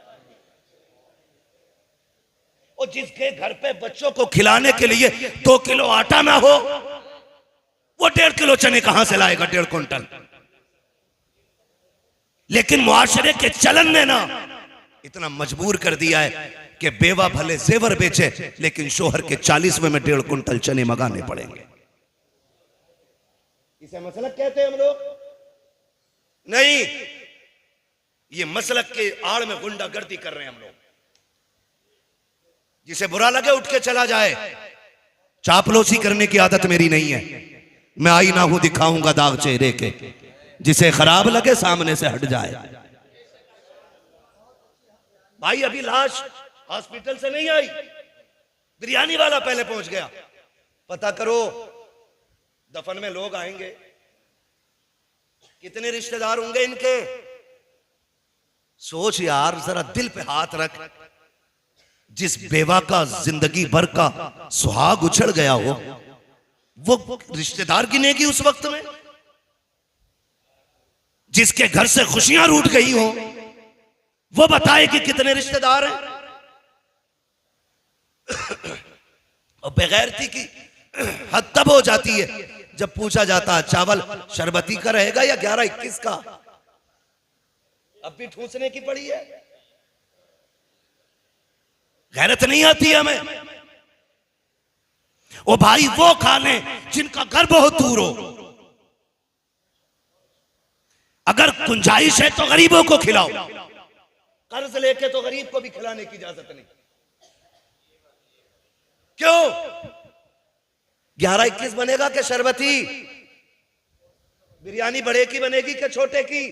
और जिसके घर पे बच्चों को खिलाने के लिए 2 किलो आटा ना हो, वो 1.5 किलो चने कहां से लाएगा? 1.5 क्विंटल। लेकिन मुआशरे के चलन ने ना इतना मजबूर कर दिया है कि बेवा भले जेवर बेचे, लेकिन शोहर के 40वें में 1.5 क्विंटल चने मंगाने पड़ेंगे। इसे मसलक कहते हैं हम लोग? नहीं, ये मसलक के आड़ में गुंडागर्दी कर रहे हैं हम लोग। जिसे बुरा लगे उठ के चला जाए। चापलूसी करने की आदत मेरी नहीं है। मैं आईना हूं, दिखाऊंगा दाग चेहरे के। जिसे खराब लगे सामने से हट जाए। भाई अभी लाश हॉस्पिटल से नहीं आई, बिरयानी वाला पहले पहुंच गया। पता करो दफन में लोग आएंगे, कितने रिश्तेदार होंगे इनके। सोच यार, जरा दिल पे हाथ रख। जिस बेवा का जिंदगी भर का सुहाग उछड़ गया हो, वो रिश्तेदार गिनेगी उस वक्त में? जिसके घर से खुशियां रूठ गई हो, वो बताए कि कितने रिश्तेदार हैं। और बेगैरती की हद तब हो जाती है जब पूछा जाता है चावल शरबती का रहेगा या 11-21 का। अब भी ठूसने की पड़ी है। गैरत नहीं आती हमें। ओ भाई वो खा ले जिनका घर बहुत दूर हो। अगर गुंजाइश है तो गरीबों को खिलाओ, कर्ज लेके तो गरीब को भी खिलाने की इजाजत नहीं। क्यों? 11-21 बनेगा कि शरबती? बिरयानी बड़े की बनेगी कि छोटे की?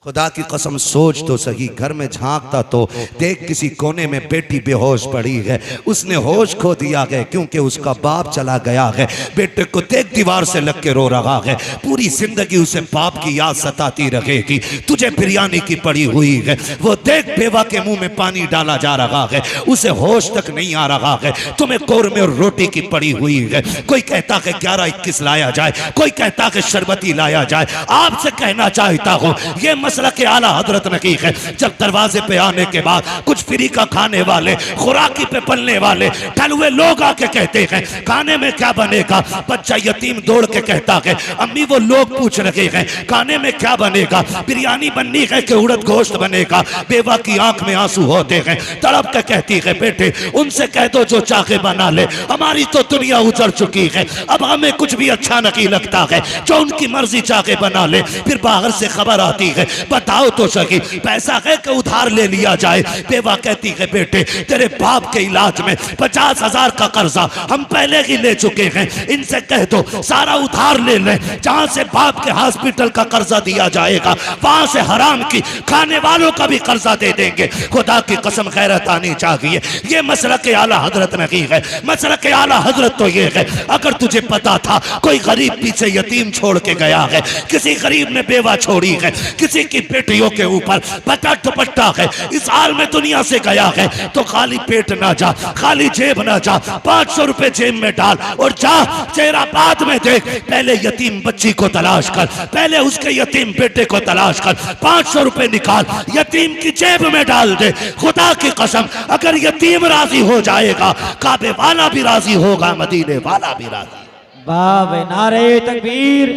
खुदा की कसम सोच तो सही। घर में झांकता तो देख किसी कोने में बेटी बेहोश पड़ी है। उसने होश खो दिया है क्योंकि उसका बाप चला गया है। बेटे को देख दीवार से लग के रो रहा है। पूरी जिंदगी उसे बाप की याद सताती रहेगी। तुझे बिरयानी की पड़ी हुई है। वो देख बेवा के मुंह में पानी डाला जा रहा है, उसे होश तक नहीं आ रहा है। तुम्हें कौरमे और रोटी की पड़ी हुई है। कोई कहता है 11-21 लाया जाए, कोई कहता है शरबती लाया जाए। आपसे कहना चाहता हूं ये मसला के आला हजरत ने की है। जब दरवाजे पे आने के बाद कुछ फ्री का खाने वाले, खुराकी पे पलने वाले ठलुए लोग आके कहते हैं खाने में क्या बनेगा। बच्चा यतीम दौड़ के कहता है अम्मी वो लोग पूछ रहे हैं खाने में क्या बनेगा, बिरयानी बननी है कि उड़द गोश्त बनेगा। बेवा की आंख में आंसू होते हैं, तड़प के कहती है बेटे उनसे कह दो जो चाहे बना ले, हमारी तो दुनिया उजड़ चुकी है, अब हमें कुछ भी अच्छा नहीं लगता है, जो उनकी मर्जी चाहे बना ले। फिर बाहर से खबर आती है बताओ तो सही पैसा है कि उधार ले लिया जाए। बेवा कहती है बेटे तेरे बाप के इलाज में 50,000 का कर्जा हम पहले ही ले चुके हैं, इनसे कह दो सारा उधार ले ले। जहां से बाप के हॉस्पिटल का कर्जा दिया जाएगा वहां से हराम की खाने वालों का भी कर्जा दे देंगे। खुदा की कसम गैरत आनी चाहिए। ये मसला के आला हजरत नहीं है। मसला के आला हजरत तो ये है अगर तुझे पता था कोई गरीब पीछे यतीम छोड़ के गया है, किसी गरीब ने बेवा छोड़ी है, किसी की बेटियों के ऊपर पता दुपट्टा है, इस हाल में दुनिया से गया है, तो खाली पेट ना जा, खाली जेब ना जा, 500 रुपए जेब में डाल और जा चेहरा बाद में देख। पहले यतीम बच्ची को तलाश कर, पहले उसके यतीम बेटे को तलाश कर, 500 रुपए निकाल यतीम की जेब में डाल दे। खुदा की कसम अगर यतीम राजी हो जाएगा काबे वाला भी राजी होगा, मदीने वाला भी राजी। बाबे नारे तकबीर,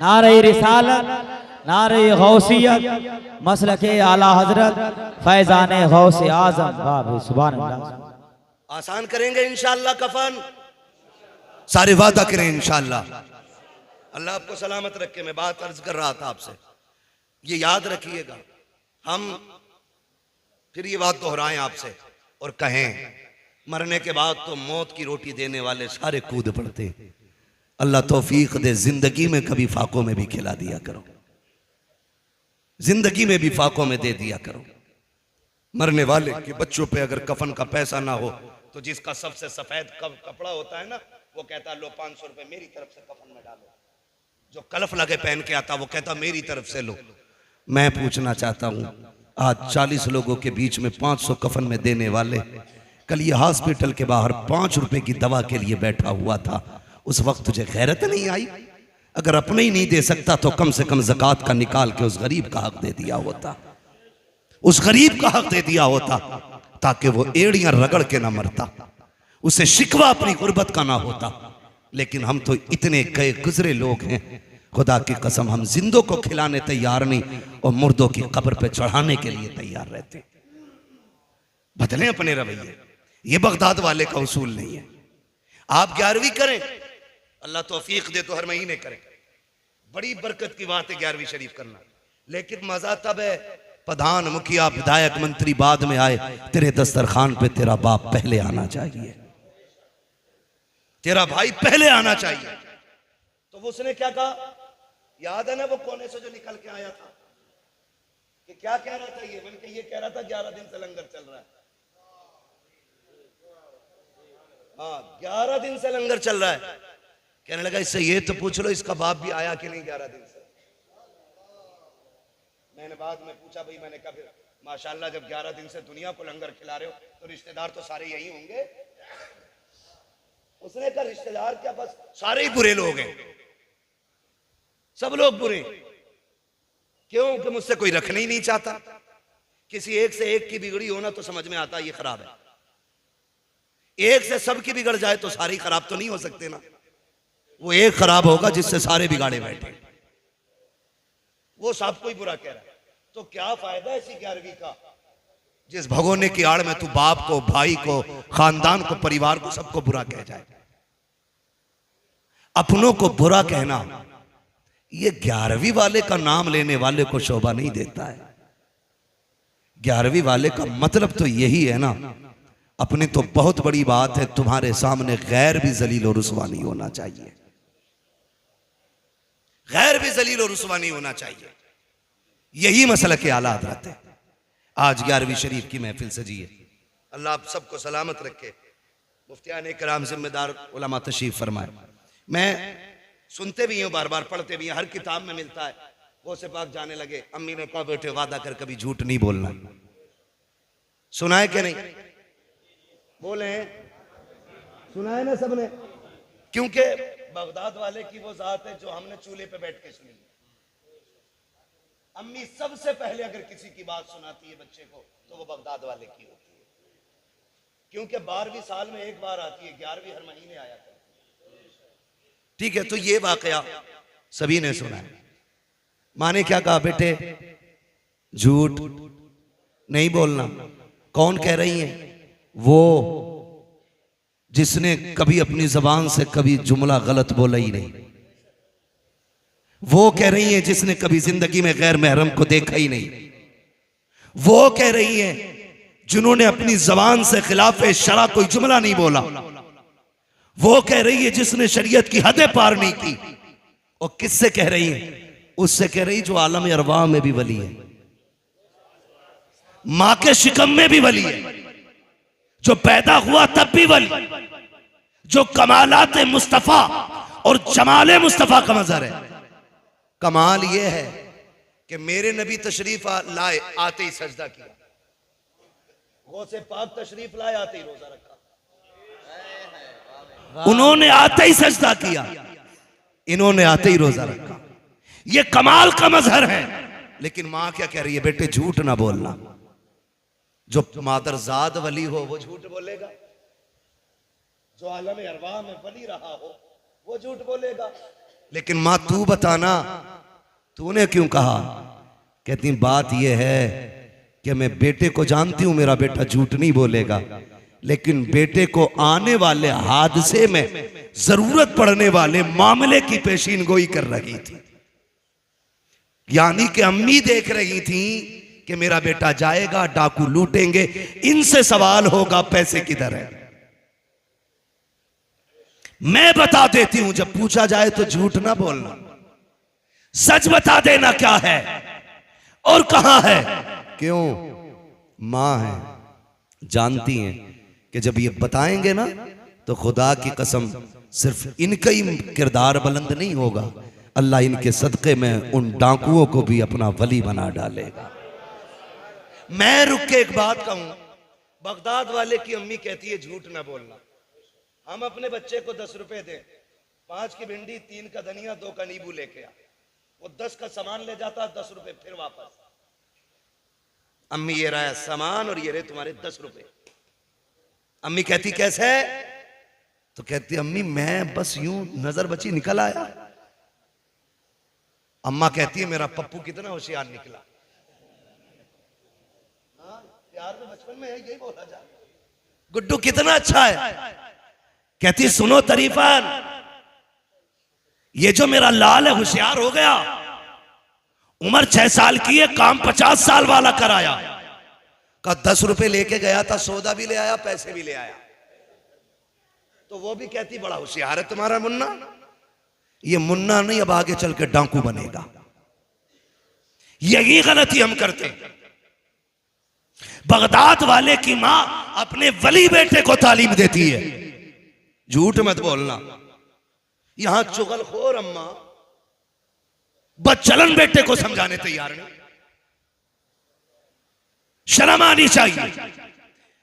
नारे रिसालत, नारे गौसियत, मसलके आला हजरत फैजाने गौसे आजम। बाबे सुभान अल्लाह। आसान करेंगे इंशाअल्लाह कफन, सारे वादा करें इंशाअल्लाह। अल्लाह आपको सलामत रखे। मैं बात अर्ज कर रहा था आपसे, ये याद रखिएगा। हम फिर ये बात दोहराएं आपसे और कहें मरने के बाद तो मौत की रोटी देने वाले सारे कूद पड़ते। अल्लाह तौफीक दे जिंदगी में कभी फाकों में भी खिला दिया करो, जिंदगी में भी फाकों में दे दिया करो। मरने वाले के बच्चों पे अगर कफन का पैसा ना हो तो जिसका सबसे सफेद कपड़ा होता है ना वो कहता लो 500 रुपए मेरी तरफ से कफन में डालो। जो कलफ लगे पहन के आता वो कहता मेरी तरफ से लो। मैं पूछना चाहता हूं आज 40 लोगों के बीच में 500 कफन में देने वाले, कल ये हॉस्पिटल के बाहर 5 रुपए की दवा के लिए बैठा हुआ था। उस वक्त तुझे गैरत नहीं आई? अगर अपने ही नहीं दे सकता तो कम से कम ज़कात का निकाल के उस गरीब का हक दे दिया होता, उस गरीब का हक दे दिया होता, ताकि वो एड़ियां रगड़ के ना मरता, उसे शिकवा अपनी गुर्बत का ना होता। लेकिन हम तो इतने गए गुजरे लोग हैं, खुदा की कसम हम जिंदों को खिलाने तैयार नहीं और मुर्दों की कब्र पे चढ़ाने के लिए तैयार रहते। बदलें अपने रवैये, ये बगदाद वाले का उसूल नहीं है। आप 11वीं करें, अल्लाह तौफीक दे तो हर महीने करें, बड़ी बरकत की बात है 11वीं शरीफ करना। लेकिन मजा तब है प्रधान मुखिया विधायक मंत्री बाद में आए, तेरे दस्तरखान पे तेरा बाप पहले आना चाहिए, तेरा भाई पहले आना चाहिए। तो वो उसने क्या कहा, याद है ना वो कोने से जो निकल के आया था, कि क्या कह रहा था ये, मैंने ये कह रहा था 11 दिन से लंगर चल रहा है। हाँ 11 दिन से लंगर चल रहा है। कहने लगा इससे ये तो पूछ लो इसका बाप भी आया कि नहीं 11 दिन से। मैंने बाद में पूछा, भाई मैंने कहा फिर माशाल्लाह जब 11 दिन से दुनिया को लंगर खिला रहे हो तो रिश्तेदार तो सारे यही होंगे। उसने कहा रिश्तेदार क्या, बस सारे ही बुरे लोग हैं, सब लोग बुरे। क्यों? कि मुझसे कोई रखना ही नहीं चाहता। किसी एक से एक की बिगड़ी होना तो समझ में आता ये खराब है, एक से सबकी बिगड़ जाए तो सारी खराब तो नहीं हो सकते ना। वो एक खराब होगा जिससे सारे बिगाड़े बैठे, वो सबको ही बुरा कह रहा है। तो क्या फायदा ऐसी 11वीं का जिस भगोने की आड़ में तू बाप को, भाई को, खानदान को, परिवार को, सबको बुरा कह जाए। अपनों को बुरा कहना ये 11वीं वाले का नाम लेने वाले को शोभा नहीं देता है। 11वीं वाले का मतलब तो यही है ना, अपनी तो बहुत बड़ी बात है, तुम्हारे सामने गैर भी जलील और रुसवा नहीं होना चाहिए, गैर भी जलील और रुसवा नहीं होना चाहिए। यही मसला के आला हज़रत है। आज 11वीं शरीफ की महफिल सजी है, अल्लाह आप सबको सलामत रखे। मुफ्तियान कराम जिम्मेदार उलमा तशरीफ फरमाए। मैं सुनते भी हूँ, बार बार पढ़ते भी हैं, हर किताब में मिलता है। वो से पाक जाने लगे, अम्मी ने कहा बेटे वादा कर कभी झूठ नहीं बोलना। सुना है कि नहीं? बोले सुना है ना सबने? क्योंकि बगदाद वाले की वो जात है जो हमने चूल्हे पे बैठ के सुनी। अम्मी सबसे पहले अगर किसी की बात सुनाती है बच्चे को तो वो बगदाद वाले की होती है, क्योंकि 12वीं साल में एक बार आती है, 11वीं हर महीने आया करती है। ठीक है, तो ये वाकया सभी ने सुना है। माँ ने क्या कहा, बेटे झूठ नहीं बोलना। कौन कह रही है? वो जिसने कभी अपनी जबान से कभी जुमला गलत बोला ही नहीं। वो कह रही है जिसने कभी जिंदगी में गैर महरम को देखा ही नहीं। वो कह रही है जिन्होंने अपनी जबान से खिलाफ शरा कोई जुमला नहीं बोला। वो कह रही है जिसने शरीयत की हदें पार नहीं की। और किससे कह रही है? उससे कह रही जो आलम अरवाह में भी वली है, मां के शिकम में भी वली है, जो पैदा हुआ तब भी वली, जो कमालात मुस्तफा और जमाले मुस्तफा का मजहर है। कमाल यह है कि मेरे नबी तशरीफ लाए आते ही सजदा किया, गौसे पाक तशरीफ लाए आते ही रोजा रखा, उन्होंने आते ही सजदा किया, इन्होंने आते ही रोजा रखा। ये कमाल का मजहर है। लेकिन मां क्या कह रही है? बेटे झूठ ना बोलना। जो मादरजाद वली हो वो झूठ बोलेगा, जो आलम अरवाह में वली रहा हो वो झूठ बोलेगा। लेकिन मां तू बताना, तूने क्यों कहा? कहती बात यह है कि मैं बेटे को जानती हूं, मेरा बेटा झूठ नहीं बोलेगा, लेकिन बेटे को आने वाले हादसे में जरूरत पड़ने वाले मामले की पेशीन गोई कर रही थी। यानी कि अम्मी देख रही थी कि मेरा बेटा जाएगा, डाकू लूटेंगे, इनसे सवाल होगा पैसे किधर है। मैं बता देती हूं, जब पूछा जाए तो झूठ ना बोलना, सच बता देना क्या है और कहां है। क्यों? मां है, जानती हैं कि जब ये बताएंगे ना तो खुदा की कसम सिर्फ इनका ही किरदार बुलंद नहीं होगा, अल्लाह इनके सदक़े में उन डाकुओं को भी अपना वली बना डालेगा। मैं रुक के एक बात कहूं, बगदाद वाले की अम्मी कहती है झूठ ना बोलना। हम अपने बच्चे को 10 रुपए दें, 5 की भिंडी, 3 का धनिया, 2 का नींबू लेके आ, वो 10 का सामान ले जाता, 10 रुपए फिर वापस। अम्मी ये रहा सामान और ये रहे तुम्हारे 10 रुपए। अम्मी कहती कैसे? तो कहती अम्मी मैं बस यूं नजर बची निकल आया। अम्मा कहती है मेरा पप्पू कितना होशियार निकला। हाँ, प्यार में बचपन में यही बोला जा, गुड्डू कितना अच्छा है। कहती सुनो तरीफन, ये जो मेरा लाल है होशियार हो गया, उम्र 6 साल की है, काम 50 साल वाला कराया। का 10 रुपए लेके गया था, सौदा भी ले आया, पैसे भी ले आया। तो वो भी कहती बड़ा होशियार है तुम्हारा मुन्ना। ये मुन्ना नहीं, अब आगे चल के डाकू बनेगा। यही गलती हम करते हैं। बगदाद वाले की मां अपने वली बेटे को तालीम देती है, झूठ मत बोलना। यहां चुगलखोर अम्मा बदचलन बेटे को समझाने तैयार नहीं। शर्म आनी चाहिए,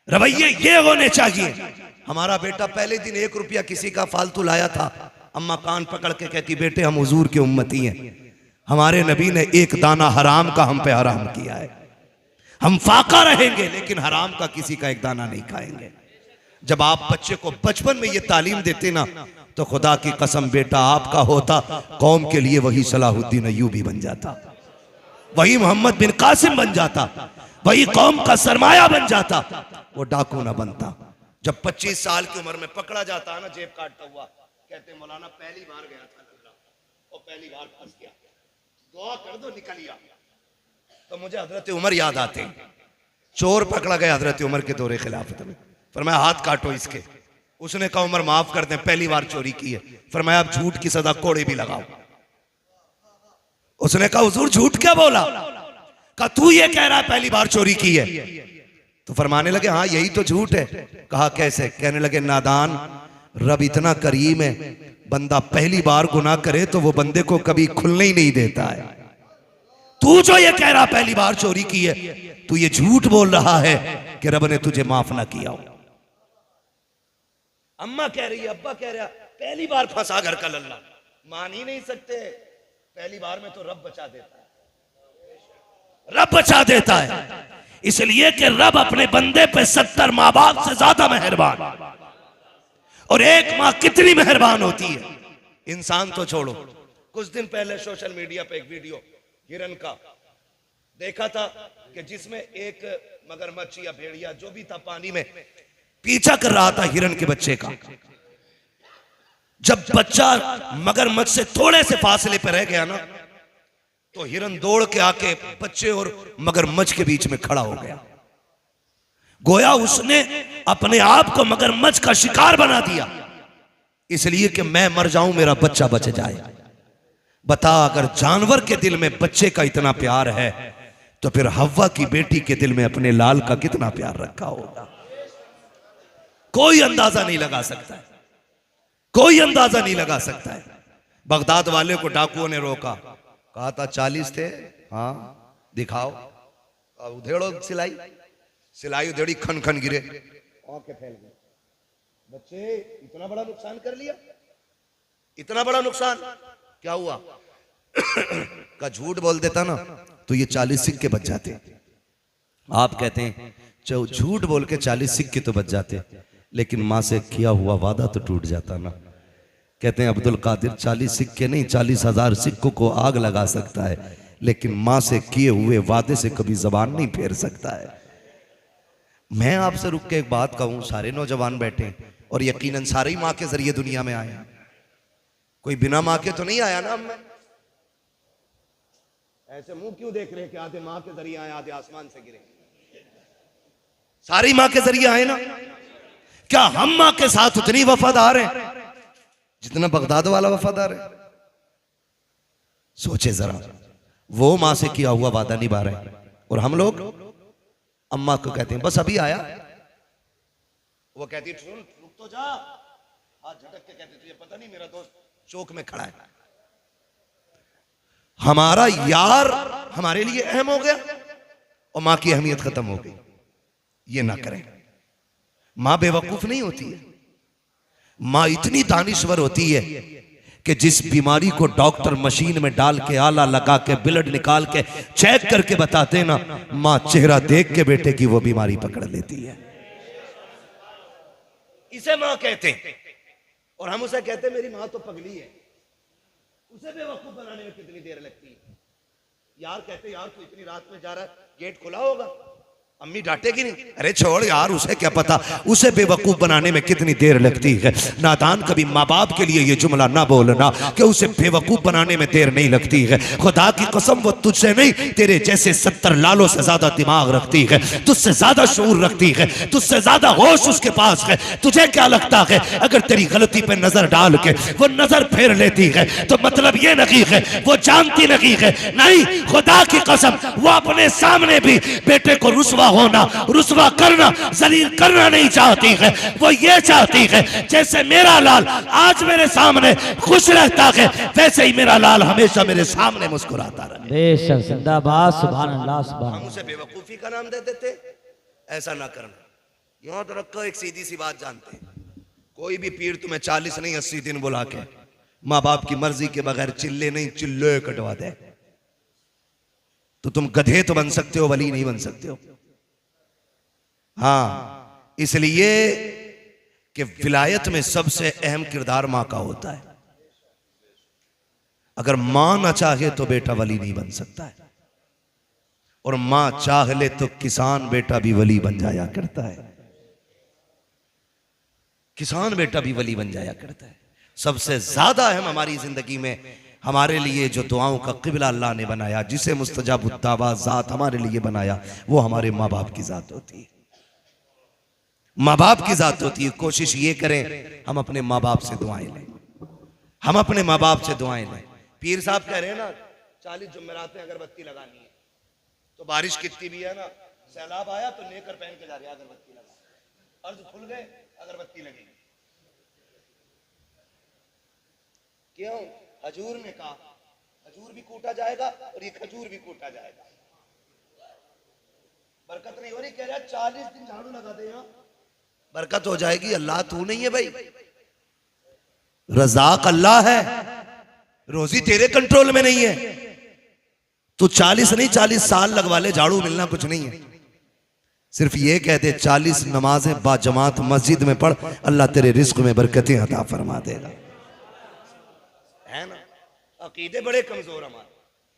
रवैये ये होने चाहिए। हमारा बेटा पहले दिन 1 रुपया किसी का फालतू लाया था, अम्मा कान पकड़ के कहती बेटे हम हुजूर के उम्मती हैं, हमारे नबी ने 1 दाना हराम का हम पे हराम किया है, हम फाका रहेंगे लेकिन हराम का किसी का 1 दाना नहीं खाएंगे। जब आप बच्चे को बचपन में ये तालीम देते ना, तो खुदा की कसम बेटा आपका होता, कौम के लिए वही सलाहुद्दीन अय्यूबी बन जाता, वही मोहम्मद बिन कासिम बन जाता, वही कौम का सरमाया बन जाता, वो डाकू ना बनता। जब 25 साल की उम्र में पकड़ा जाता है ना जेब काटता हुआ, कहते मौलाना पहली बार गया था और पहली बार फंस गया, दुआ कर दो निकल गया। तो मुझे हजरत उमर याद आते। चोर पकड़ा गया हजरत उमर के दौरे खिलाफत में, फरमाया हाथ काटो इसके। उसने कहा उमर माफ कर दें, पहली बार चोरी की है। फरमाया अब झूठ की सजा कोड़े भी लगाओ। उसने कहा हुजूर झूठ क्या बोला? कहा तू ये कह रहा है पहली बार चोरी की है। तो फरमाने लगे हाँ यही तो झूठ है। कहा कैसे? कहने लगे नादान, रब इतना करीम है, बंदा पहली बार गुनाह करे तो वो बंदे को कभी खुलने ही नहीं देता है। तू जो ये कह रहा पहली बार चोरी की है, तू ये झूठ बोल रहा है कि रब ने तुझे माफ ना किया हो। अम्मा कह रही है, अब्बा कह रहा, पहली बार फंसा घर का लल्ला, मान ही नहीं सकते। पहली बार में तो रब बचा देता है, रब बचा देता है, इसलिए कि रब अपने बंदे पे 70 माँ बाप से ज्यादा मेहरबान। और एक माँ कितनी मेहरबान होती है। इंसान तो छोड़ो, कुछ दिन पहले सोशल मीडिया पे एक वीडियो हिरन का देखा था कि जिसमें एक मगरमच्छ या भेड़िया जो भी था पानी में पीछा कर रहा था हिरन के बच्चे का। जब बच्चा मगरमच्छ से थोड़े से फासले पर रह गया ना, तो हिरन दौड़ के आके बच्चे और मगरमच्छ के बीच में खड़ा हो गया। गोया उसने अपने आप को मगरमच्छ का शिकार बना दिया, इसलिए कि मैं मर जाऊं मेरा बच्चा बच जाए। बता, अगर जानवर के दिल में बच्चे का इतना प्यार है, तो फिर हव्वा की बेटी के दिल में अपने लाल का कितना प्यार रखा होगा। कोई अंदाजा नहीं लगा सकता है, कोई अंदाजा नहीं लगा सकता है। बगदाद वाले को डाकुओं ने रोका, कहा था 40 थे, हाँ दिखाओ। उधेड़ो सिलाई, सिलाई उधेड़ी, खन खन गिरे, आंखें फैल गई। बच्चे इतना बड़ा नुकसान कर लिया, इतना बड़ा नुकसान क्या हुआ? का झूठ बोल देता ना तो ये 40 सिक्के बच जाते। आप कहते हैं झूठ बोल के 40 सिक्के तो बच जाते, लेकिन मां से किया हुआ वादा तो टूट जाता ना। कहते हैं अब्दुल कादिर 40 सिक्के नहीं 40,000 सिक्कों को आग लगा सकता है, लेकिन मां से किए हुए वादे से कभी जबान नहीं फेर सकता है। मैं आपसे रुक के एक बात कहूं, सारे नौजवान बैठे और यकीनन सारे ही मां के जरिए दुनिया में आए, कोई बिना मां के तो नहीं आया ना। हम ऐसे मुंह क्यों देख रहे हैं कि आधे मां के जरिए आए आधे आसमान से गिरे? सारी मां के जरिए आए ना। क्या हम मां के साथ उतनी वफादार हैं जितना बगदाद वाला वफादार है? सोचे जरा, वो मां से किया हुआ वादा निभा रहे हैं और हम लोग अम्मा को कहते हैं बस अभी आया, वो कहती है रुक तो जा, हाथ झटक के कहते तुझे पता नहीं मेरा दोस्त चौक में खड़ा है। हमारा यार हमारे लिए अहम हो गया और मां की अहमियत खत्म हो गई। ये ना करें। मां बेवकूफ नहीं होती है, मां इतनी दानिश्वर होती है कि जिस बीमारी को डॉक्टर मशीन में डाल के आला लगा के ब्लड निकाल के चेक करके बताते ना, मां चेहरा देख के बेटे की वो बीमारी पकड़ लेती है। इसे मां कहते हैं। और हम उसे कहते हैं मेरी मां तो पगली है। उसे बेवकूफ बनाने में कितनी देर लगती है। यार कहते यार तू इतनी रात में जा रहा है, गेट खुला होगा, अम्मी डांटेगी नहीं। अरे छोड़ यार, उसे क्या पता, उसे बेवकूफ बनाने में कितनी देर लगती है। नादान, कभी माँ बाप के लिए ये जुमला ना बोलना कि उसे बेवकूफ बनाने में देर नहीं लगती है। खुदा की कसम वो तुझसे नहीं, तेरे जैसे 70 लालों से ज्यादा दिमाग रखती है, तुझसे ज्यादा शऊर रखती है, तुझसे ज्यादा होश उसके पास है। तुझे क्या लगता है अगर तेरी गलती पे नजर डाल के वो नजर फेर लेती है तो मतलब ये नहीं है वो जानती नहीं है। नहीं, खुदा की कसम वो अपने सामने भी बेटे को रुसवा होना, रुसवा करना, जलील करना नहीं चाहती है। वो ये चाहती है जैसे मेरा लाल आज मेरे सामने खुश रहता है, वैसे ही मेरा लाल हमेशा मेरे सामने मुस्कुराता रहे। बेशक, जिंदाबाद, सुभान अल्लाह, सुभान। हम उसे बेवकूफी का नाम दे देते, ऐसा ना करना। याद रखो, एक सीधी सी बात जानते हैं, कोई भी पीर तुम्हें 40 नहीं 80 दिन बुला के माँ बाप की मर्जी के बगैर चिल्ले नहीं चिल्ले कटवा दे तो तुम गधे तो बन सकते हो, वली नहीं बन सकते हो। हाँ, इसलिए कि विलायत में सबसे अहम किरदार मां का होता है। अगर मां ना चाहे तो बेटा वली नहीं बन सकता है, और मां चाह ले तो किसान बेटा भी वली बन जाया करता है। किसान बेटा भी वली बन जाया करता है। सबसे ज्यादा अहम हमारी जिंदगी में हमारे लिए जो दुआओं का क़िबला अल्लाह ने बनाया, जिसे मुस्तजाबुद दावा ज़ात हमारे लिए बनाया, वो हमारे माँ बाप की ज़ात होती है। माँ बाप की ज़ात होती है। कोशिश ये करें हम अपने माँ बाप से दुआएं लें, हम अपने माँ बाप से दुआएं लें। पीर साहब कह रहे हैं ना 40 जुमेरात में अगरबत्ती लगानी है, तो बारिश कितनी भी है ना, सैलाब आया तो लेकर पहन के जा रहे अगरबत्ती लगा, अर्ज खुल गए अगरबत्ती लगेगी। क्यों? खजूर ने कहा खजूर भी कूटा जाएगा और ये खजूर भी कूटा जाएगा। बरकत नहीं हो रही, कह रहा 40 दिन झाड़ू लगा दे, यहाँ बरकत हो जाएगी। अल्लाह तू नहीं है भाई, रज़ाक अल्लाह है, रोजी तेरे कंट्रोल में नहीं है। तू 40 नहीं 40 साल लगवा ले, झाड़ू मिलना कुछ नहीं है। सिर्फ ये कहते 40 नमाजें बाजमात मस्जिद में पढ़, अल्लाह तेरे रिस्क में बरकतें अता फरमा देगा। है ना? अकीदे बड़े कमजोर हमारे,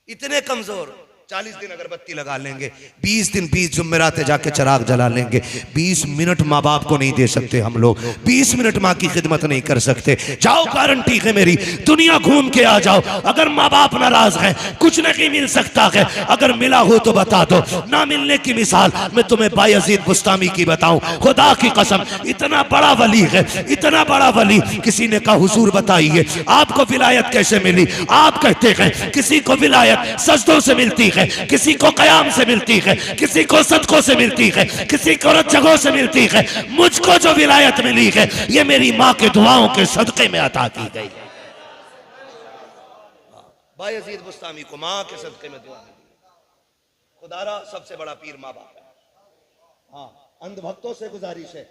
इतने कमजोर। 40 दिन अगरबत्ती लगा लेंगे, 20 दिन 20 जुम्मेराते जाके चिराग जला लेंगे। 20 मिनट माँ बाप को नहीं दे सकते हम लोग, 20 मिनट माँ की खिदमत नहीं कर सकते। जाओ, गारंटी है मेरी, दुनिया घूम के आ जाओ, अगर माँ बाप नाराज हैं कुछ नहीं मिल सकता है। अगर मिला हो तो बता दो, ना मिलने की मिसाल मैं तुम्हें बायजीद बुस्तामी की बताऊं। खुदा की कसम, इतना बड़ा वली है, इतना बड़ा वली। किसी ने कहा हुजूर बताइए आपको विलायत कैसे मिली? आप कहते हैं किसी को विलायत सजदों से मिलती है, किसी को कयाम से मिलती है, किसी को सदकों से मिलती है, किसी को रज्जगों से मिलती है। मुझको जो विलायत मिली है ये मेरी माँ के दुआओं के सदके में अता की गई। बायजीद बुस्तामी को माँ के सदके में दुआ मिली। खुदारा सबसे बड़ा पीर माँ बाप है। हाँ, अंधभक्तों से गुजारिश है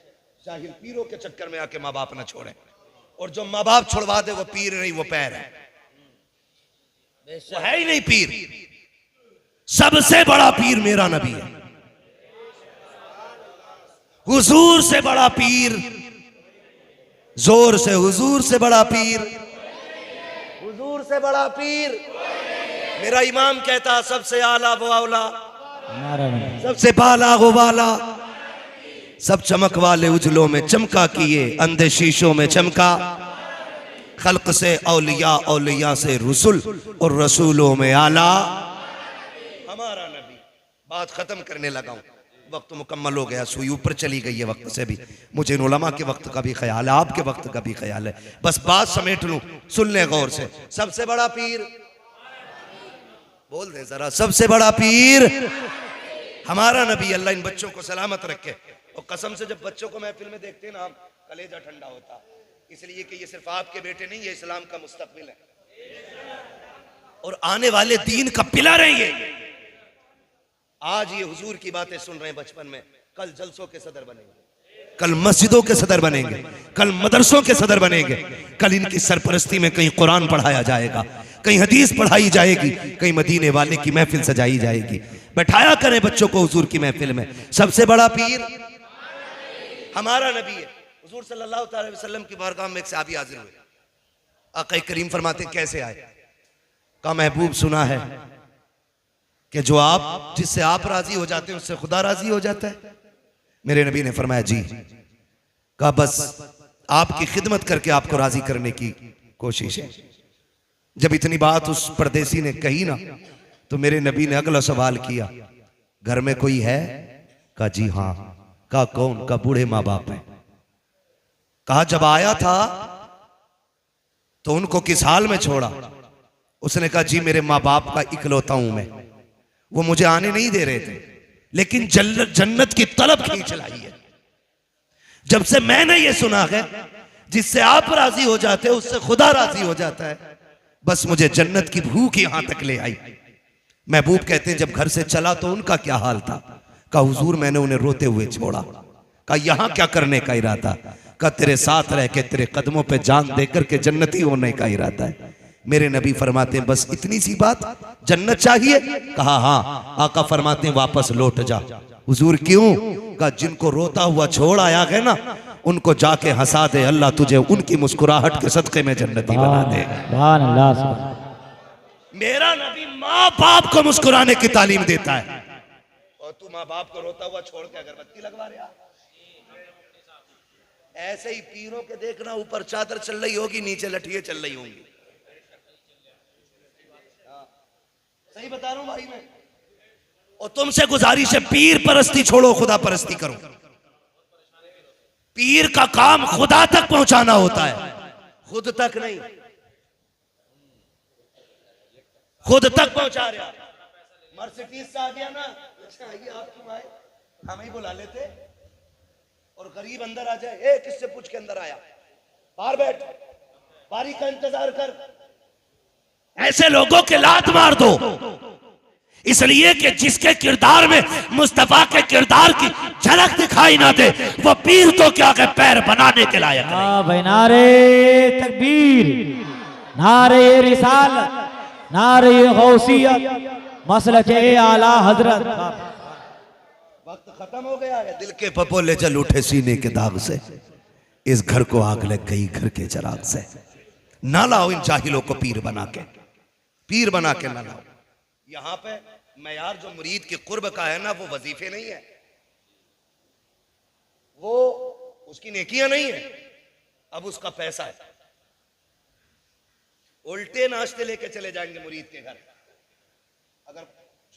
जाहिल पीरों के चक्कर में आके माँ बाप ना छोड़े, और जो माँ बाप छुड़वा दे वो पीर नहीं, वो पैर है, वो है ही नहीं पीर। सबसे बड़ा पीर मेरा नबी है। हुजूर से बड़ा पीर, जोर से हुजूर से बड़ा पीर, हुजूर से बड़ा पीर। मेरा इमाम कहता सबसे आला वो औला, सबसे बाला वो वाला, सब चमक वाले उजलों में चमका किए, अंधे शीशों में चमका। खल्क से औलिया, औलिया से रसूल, और रसूलों में आला हमारा नबी। बात खत्म करने लगा हूं, वक्त मुकम्मल हो गया, सुई ऊपर चली गई है वक्त से भी। मुझे इन उलमा के वक्त का भी ख्याल है, आपके वक्त का भी ख्याल है, बस बात समेट लूं, सुन ले गौर से। सबसे बड़ा पीर बोल दे जरा, सबसे बड़ा पीर हमारा नबी। अल्लाह इन बच्चों को सलामत रखे। और कसम से जब बच्चों को महफिल में देखते हैं ना, हम कलेजा ठंडा होता, इसलिए कि ये सिर्फ आपके बेटे नहीं, ये इस्लाम का मुस्तकबिल है और आने वाले दीन का पिलर है। ये आज ये हुजूर की बातें सुन रहे हैं बचपन में, कल जलसों के सदर बनेंगे, कल मस्जिदों के सदर बनेंगे, कल मदरसों के सदर बनेंगे, कल इनकी सरपरस्ती में कहीं कुरान पढ़ाया जाएगा, कहीं हदीस पढ़ाई जाएगी, कहीं मदीने वाले की महफिल सजाई जाएगी। बैठाया करें बच्चों को हुजूर की महफिल में। सबसे बड़ा पीर हमारा नबी है। हुजूर सल्लल्लाहु अलैहि वसल्लम की बारगाह में एक सहाबी हाजिर हुए। आका करीम फरमाते हैं कैसे आए? कहा महबूब सुना है कि जो आप जिससे आप राजी हो जाते हैं उससे खुदा राजी हो जाता है। मेरे नबी ने फरमाया जी। कहा बस आपकी खिदमत करके आपको राजी करने की कोशिश है। जब इतनी बात उस परदेसी ने कही ना, तो मेरे नबी ने अगला सवाल किया, घर में कोई है? कहा जी हाँ। कहा कौन? कहा बूढ़े माँ बाप है। कहा जब आया था तो उनको किस हाल में छोड़ा? उसने कहा जी मेरे माँ बाप का इकलौता हूं मैं, वो मुझे आने नहीं दे रहे थे, लेकिन जन्नत की तलब खींच लाई है। जब से मैंने ये सुना है जिससे आप राजी हो जाते हो उससे खुदा राजी हो जाता है, बस मुझे जन्नत की भूख यहां तक ले आई। महबूब कहते हैं जब घर से चला तो उनका क्या हाल था? कहा हुजूर मैंने उन्हें रोते हुए छोड़ा। कहा यहां क्या करने का इरादा? कहा तेरे साथ रह के तेरे कदमों पे जान देकर के जन्नती होने का इरादा है। मेरे नबी फरमाते हैं बस इतनी सी बात, जन्नत चाहिए? कहा हाँ। आका फरमाते हैं वापस लौट जा। हुजूर क्यों? कहा जिनको रोता हुआ छोड़ आया है ना, उनको जाके हंसा दे, अल्लाह तुझे उनकी मुस्कुराहट के सदके में जन्नती बना देगा। मेरा नबी माँ बाप को मुस्कुराने की तालीम देता है, और तू माँ बाप को रोता हुआ छोड़ के अगरबत्ती लगवा रहा। ऐसे ही पीरों के देखना, ऊपर चादर चल रही होगी, नीचे लठियां चल रही होंगी। सही बता रहा हूं भाई मैं। और तुमसे गुजारिश है पीर परस्ती छोड़ो, खुदा परस्ती करो। पीर का काम खुदा तक पहुंचाना होता है, खुद तक नहीं। खुद तक पहुंचा रहा। मर्सिडीज से आ गया ना, अच्छा आइए आप क्यों आए, हम ही बुला लेते। और गरीब अंदर आ जाए, ए किससे पूछ के अंदर आया, बाहर बैठ, बारी का इंतजार कर। ऐसे लोगों के लात मार दो, इसलिए कि जिसके किरदार में मुस्तफा के किरदार की झलक दिखाई ना दे, वो पीर तो क्या के पैर बनाने के लायक नहीं। नारे तकबीर, नारे रिसालत, नारे गौसियत, मसलके आला हजरत। वक्त खत्म हो गया है। दिल के पपोले जल उठे सीने के दाग से, इस घर को आग लग गई घर के चराग से। ना लाओ इन जाहिलों को पीर बना के, पीर बना के ना लाओ। यहां पे मयार जो मुरीद के कुर्ब का है ना, वो वजीफे नहीं है, वो उसकी नेकियां नहीं है, अब उसका पैसा है। उल्टे नाश्ते लेके चले जाएंगे मुरीद के घर, अगर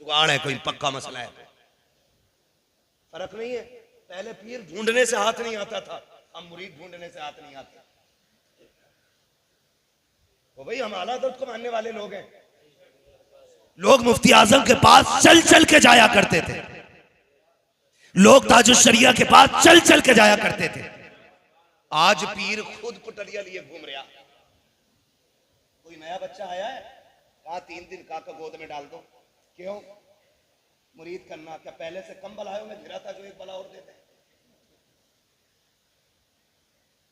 जुगाड़ है, कोई पक्का मसला है। फर्क नहीं है। पहले पीर ढूंढने से हाथ नहीं आता था, हम मुरीद ढूंढने से हाथ नहीं आते। तो भाई हम आला दर्द को मानने वाले लोग हैं। लोग मुफ्ती आजम के पास चल चल के जाया करते थे, लोग ताजुश शरिया के पास चल चल के जाया करते थे। आज पीर खुद पटरिया लिए घूम रहा। कोई नया बच्चा आया है, कहा 3 दिन काका गोद में डाल दो। क्यों? मुरीद करना। क्या पहले से कम बलायों में घिरा था जो एक बला और देते?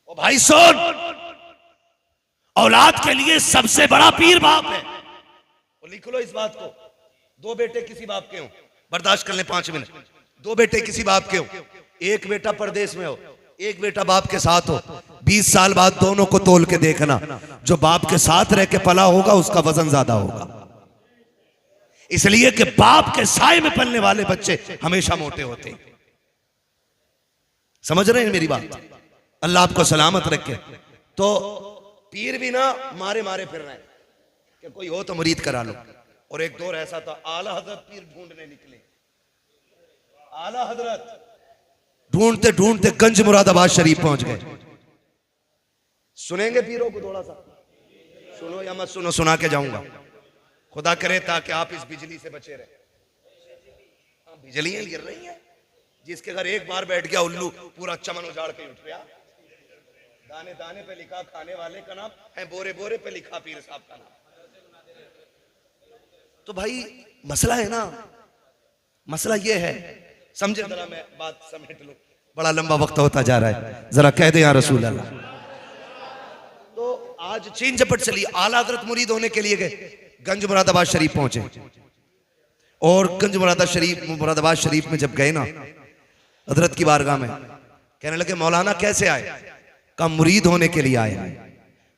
ओ भाई सुन, औलाद के लिए सबसे बड़ा पीर बाप है। और लिख लो इस बात को, 2 बेटे किसी बाप के हो, बर्दाश्त कर ले 5 मिनट। 2 बेटे किसी बाप के हो, एक बेटा परदेश में हो, एक बेटा बाप के साथ हो। 20 साल बाद दोनों को तोल के देखना, जो बाप के साथ रह के पला होगा उसका वजन ज्यादा होगा। इसलिए कि बाप के साए में पलने वाले बच्चे हमेशा मोटे होते हैं। समझ रहे हैं मेरी बात? अल्लाह आपको सलामत रखे। तो पीर भी ना मारे मारे फिर रहे हैं कि कोई हो तो मुरीद करा लो। और एक दौर ऐसा था, आला हजरत पीर ढूंढने निकले। आला हजरत ढूंढते ढूंढते गंज मुरादाबाद शरीफ पहुंच गए। सुनेंगे पीरों को थोड़ा सा? सुनो या मत सुनो, सुना के जाऊंगा। खुदा करे ताकि आप इस बिजली से बचे रहे। बिजलियां गिर रही हैं, जिसके घर एक बार बैठ गया उल्लू, पूरा चमन उजाड़ के उठ गया। दाने दाने पे लिखा खाने वाले का नाम है, बोरे बोरे पे लिखा पीर साहब का नाम। तो भाई मसला है ना, मसला ये है, समझे जरा, मैं बात समेट लूं, बड़ा लंबा वक्त होता जा रहा है, जरा कह दे या रसूल अल्लाह। तो आज चीन झपट चली, आला हजरत मुरीद होने के लिए गए, गंज मुरादाबाद शरीफ पहुंचे, और गंज मुरादाबाद शरीफ में जब गए ना हजरत की बारगाह में, कहने लगे मौलाना कैसे आए? कहा मुरीद होने के लिए आए।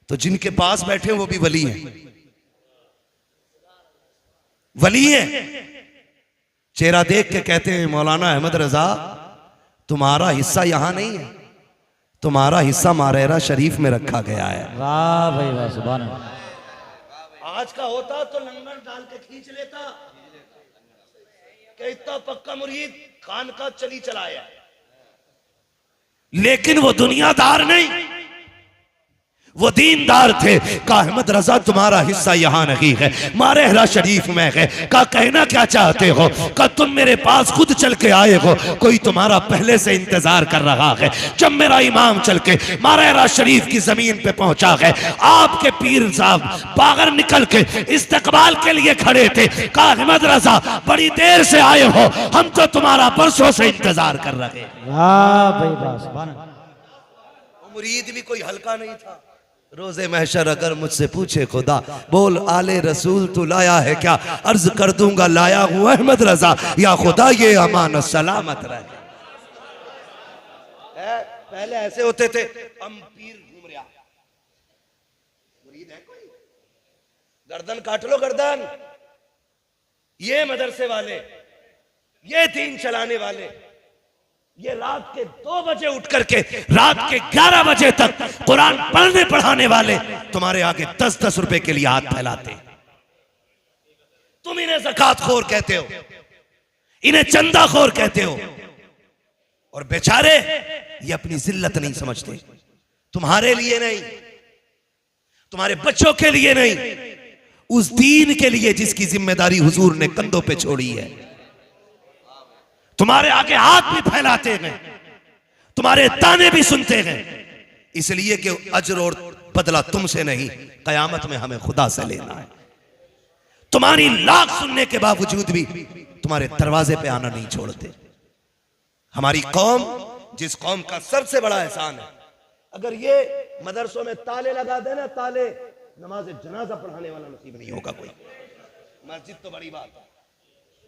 तो जिनके पास बैठे वो भी वली हैं, वली हैं। चेहरा देख के कहते हैं मौलाना अहमद रजा तुम्हारा हिस्सा यहां नहीं है, तुम्हारा हिस्सा मारेरा शरीफ में रखा गया है। वाह भाई वाह, सुभान अल्लाह। आज का होता तो लंगर डाल के खींच लेता कि इतना पक्का मुरीद खान का चली चलाया, लेकिन वो दुनियादार नहीं, वो दीनदार थे। कहा अहमद रजा तुम्हारा हिस्सा यहां नहीं है, मारेरा शरीफ में है। कहा कहना क्या चाहते हो? कहा तुम मेरे पास खुद चल के आए हो, कोई तुम्हारा पहले से इंतजार कर रहा है। जब मेरा इमाम चल के मारेरा शरीफ की जमीन पे पहुंचा है, आपके पीर साहब बाहर निकल के इस्तकबाल के लिए खड़े थे। कहा अहमद रजा बड़ी देर से आए हो, हम तो तुम्हारा बरसों से इंतजार कर रहे। वाह भाई वाह, सुभान अल्लाह। मुरीद भी कोई हल्का नहीं था। रोजे महशर अगर मुझसे पूछे खुदा बोल आले रसूल तू लाया है क्या, अर्ज कर दूंगा लाया हूं अहमद रजा, या खुदा ये अमान सलामत रहे। पहले ऐसे होते थे, हम पीर घूम रहा, मुरीद है कोई, गर्दन काट लो गर्दन। ये मदरसे वाले, ये दीन चलाने वाले, ये रात के 2 बजे उठ करके रात के 11 बजे तक कुरान पढ़ने पढ़ाने वाले तुम्हारे आगे 10-10 रुपए के लिए हाथ फैलाते। तुम इन्हें ज़कात खोर कहते हो, इन्हें चंदा खोर कहते हो, और बेचारे ये अपनी जिल्लत नहीं समझते। तुम्हारे लिए नहीं, तुम्हारे बच्चों के लिए नहीं, उस दीन के लिए जिसकी जिम्मेदारी हुजूर ने कंधों पे छोड़ी है। तुम्हारे आगे हाथ भी फैलाते हैं, तुम्हारे ताने भी सुनते हैं, इसलिए कि अजर और बदला तुमसे नहीं, कयामत में हमें खुदा से लेना है। तुम्हारी लाख सुनने के बावजूद भी तुम्हारे दरवाजे पे आना नहीं छोड़ते। हमारी कौम, जिस कौम का सबसे बड़ा एहसान है, अगर ये मदरसों में ताले लगा देना, ताले, नमाज जनाजा पढ़ाने वाला नसीब नहीं होगा कोई। मस्जिद तो बड़ी बात है,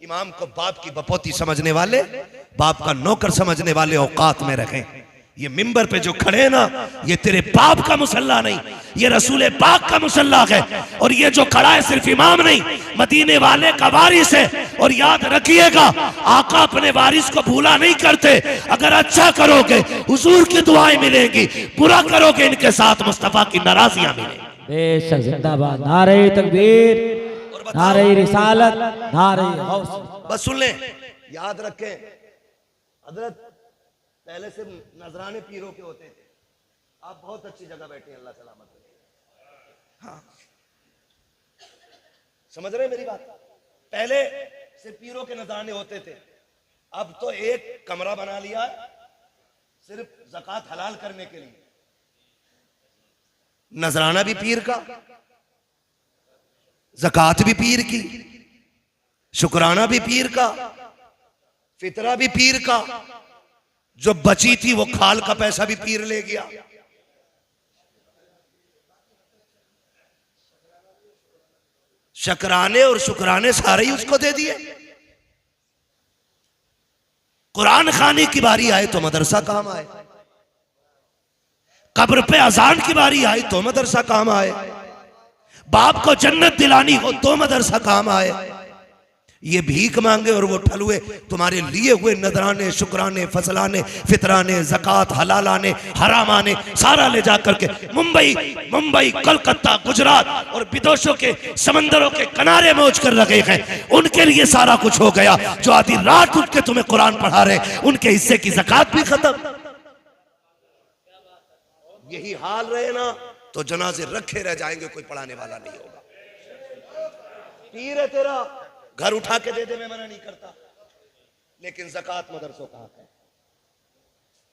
इमाम को बाप की बपोती समझने वाले, बाप का नौकर समझने वाले औकात में रखें। ये मिंबर पे जो खड़े हैं ना, ये तेरे बाप का मुसल्ला नहीं, ये रसूल पाक का मुसल्ला है। और ये जो खड़ा है सिर्फ इमाम नहीं, मदीने वाले का वारिस है। और याद रखिएगा, आका अपने वारिस को भूला नहीं करते। अगर अच्छा करोगे हुजूर की दुआएं मिलेंगी, बुरा करोगे इनके साथ मुस्तफा की नाराजियां मिलेंगी। बेशक जिंदाबाद, नारे तकबीर, नारे रिसालत, नारे गौस। बस सुन ले, याद रखें, हजरत पहले से नजराने पीरों के होते थे। आप बहुत अच्छी जगह बैठे हैं, अल्लाह सलामत रखे। हाँ, समझ रहे मेरी बात? पहले से पीरों के नजराने होते थे, अब तो एक कमरा बना लिया है सिर्फ ज़कात हलाल करने के लिए। नजराना भी पीर का, ज़कात भी पीर की, शुक्राना भी पीर का, फितरा भी पीर का, जो बची थी वो खाल का पैसा भी पीर ले गया। शकराने और शुक्राने सारे ही उसको दे दिए। कुरान खाने की बारी आए तो मदरसा काम आए, कब्र पे अजान की बारी आई तो मदरसा काम आए, बाप को जन्नत दिलानी हो तो मदरसा काम आए। ये भीख मांगे और वो ठलुए तुम्हारे लिए हुए नजराने, शुक्राने, फसलाने, फितराने, ज़कात, हलालाने, हरामाने सारा ले जाकर के मुंबई, कलकत्ता, गुजरात और विदेशों के समंदरों के किनारे मौज कर रखे हैं। उनके लिए सारा कुछ हो गया। जो आधी रात उठ के तुम्हें कुरान पढ़ा रहे, उनके हिस्से की ज़कात भी खत्म। यही हाल रहे ना तो जनाजे रखे रह जाएंगे, कोई पढ़ाने वाला नहीं होगा। पीर है तेरा, घर उठा के दे दे, मैं मना नहीं करता, लेकिन ज़कात मदरसों का हक है,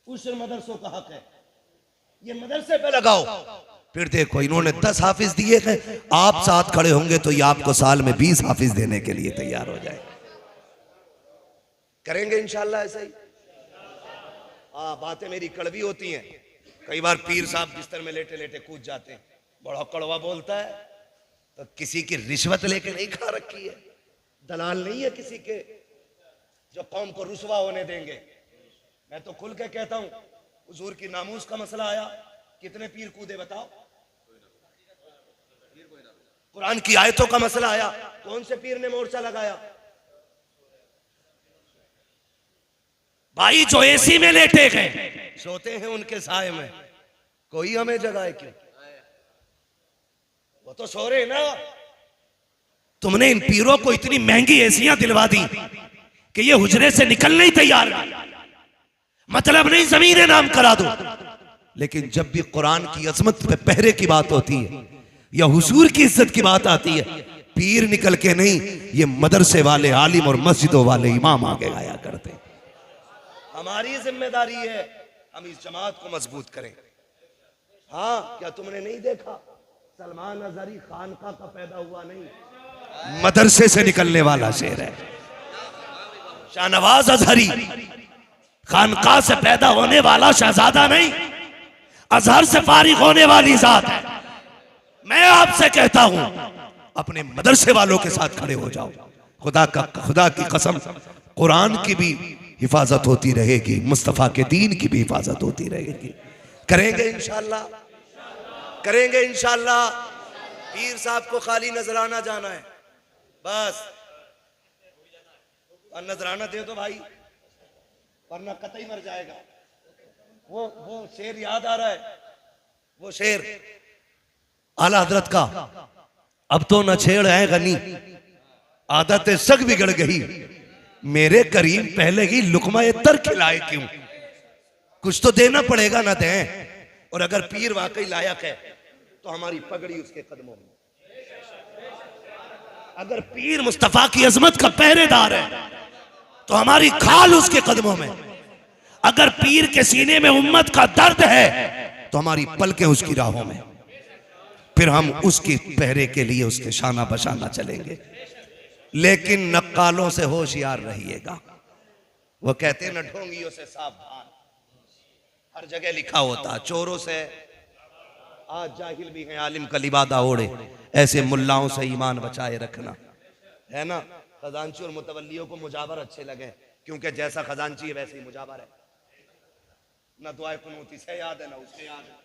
उश्र मदरसों का हक है। ये मदरसे पे लगाओ। फिर देखो, इन्होंने 10 हाफिज दिए हैं, आप साथ खड़े होंगे तो ये आपको साल में 20 हाफिज देने के लिए तैयार हो जाए। करेंगे इंशाल्लाह ऐसा ही। हाँ, बातें मेरी कड़वी होती हैं। कई बार पीर साहब बिस्तर में लेटे लेटे कूद जाते हैं, बड़ा कड़वा बोलता है। तो किसी की रिश्वत लेके नहीं खा रखी है, दलाल नहीं है किसी के जो कौम को रुसवा होने देंगे। मैं तो खुल के कहता हूं, हुजूर की नामूस का मसला आया, कितने पीर कूदे बताओ। कुरान की आयतों का मसला आया, कौन से पीर ने मोर्चा लगाया। भाई जो एसी में लेटे गए सोते हैं उनके साए में, कोई हमें जगाए क्यों? वो तो सो रहे ना। तुमने इन पीरों को इतनी महंगी एसियां दिलवा दी कि ये हुजरे से निकलने ही तैयार नहीं। मतलब नहीं जमीन नाम करा दो, लेकिन जब भी कुरान की अजमत पे पहरे की बात होती है या हुजूर की इज्जत की बात आती है, पीर निकल के नहीं, ये मदरसे वाले आलिम और मस्जिदों वाले इमाम आगे आया करते। हमारी जिम्मेदारी है हम इस जमात को मजबूत करें। हाँ, क्या तुमने नहीं देखा सलमान अजहरी खानका का पैदा हुआ नहीं, मदरसे से निकलने वाला शेर है। शाहनवाज अजहरी खानका से पैदा होने वाला शहजादा नहीं, अजहर से फारिग होने वाली जात है। मैं आपसे कहता हूं, अपने मदरसे वालों के साथ खड़े हो जाओ। खुदा की कसम, कुरान की भी हिफाजत होती रहेगी, मुस्तफा के दीन की भी हिफाजत होती रहेगी। करेंगे इंशाल्लाह, करेंगे इंशाल्लाह। पीर साहब को खाली नजराना जाना है बस, और नजराना दे दो भाई, वरना कतई मर जाएगा। वो शेर याद आ रहा है, वो शेर आला हजरत का, अब तो न छेड़ है गनी, आदत सग बिगड़ गई, मेरे करीम पहले ही लुकमा तर खिलाए क्यों। कुछ तो देना पड़ेगा ना दें। और अगर पीर वाकई लायक है तो हमारी पगड़ी उसके कदमों में। अगर पीर मुस्तफा की अजमत का पहरेदार है तो हमारी खाल उसके कदमों में। अगर पीर के सीने में उम्मत का दर्द है तो हमारी पलकें उसकी राहों में। फिर हम उसकी पहरे के लिए उसके शाना बशाना चलेंगे। लेकिन नक्कालों से होशियार रहिएगा। वो कहते हैं न ढोंगियों से सावधान, हर जगह लिखा होता। चोरों से आज जाहिल भी हैं, आलिम का लिबादा ओढ़े, ऐसे मुल्लाओं से ईमान बचाए रखना है ना। खजांची और मुतवल्लियों को मुजावर अच्छे लगे, क्योंकि जैसा खजांची है वैसे ही मुजावर है। न दुआए कुनूती से याद है ना उससे याद है।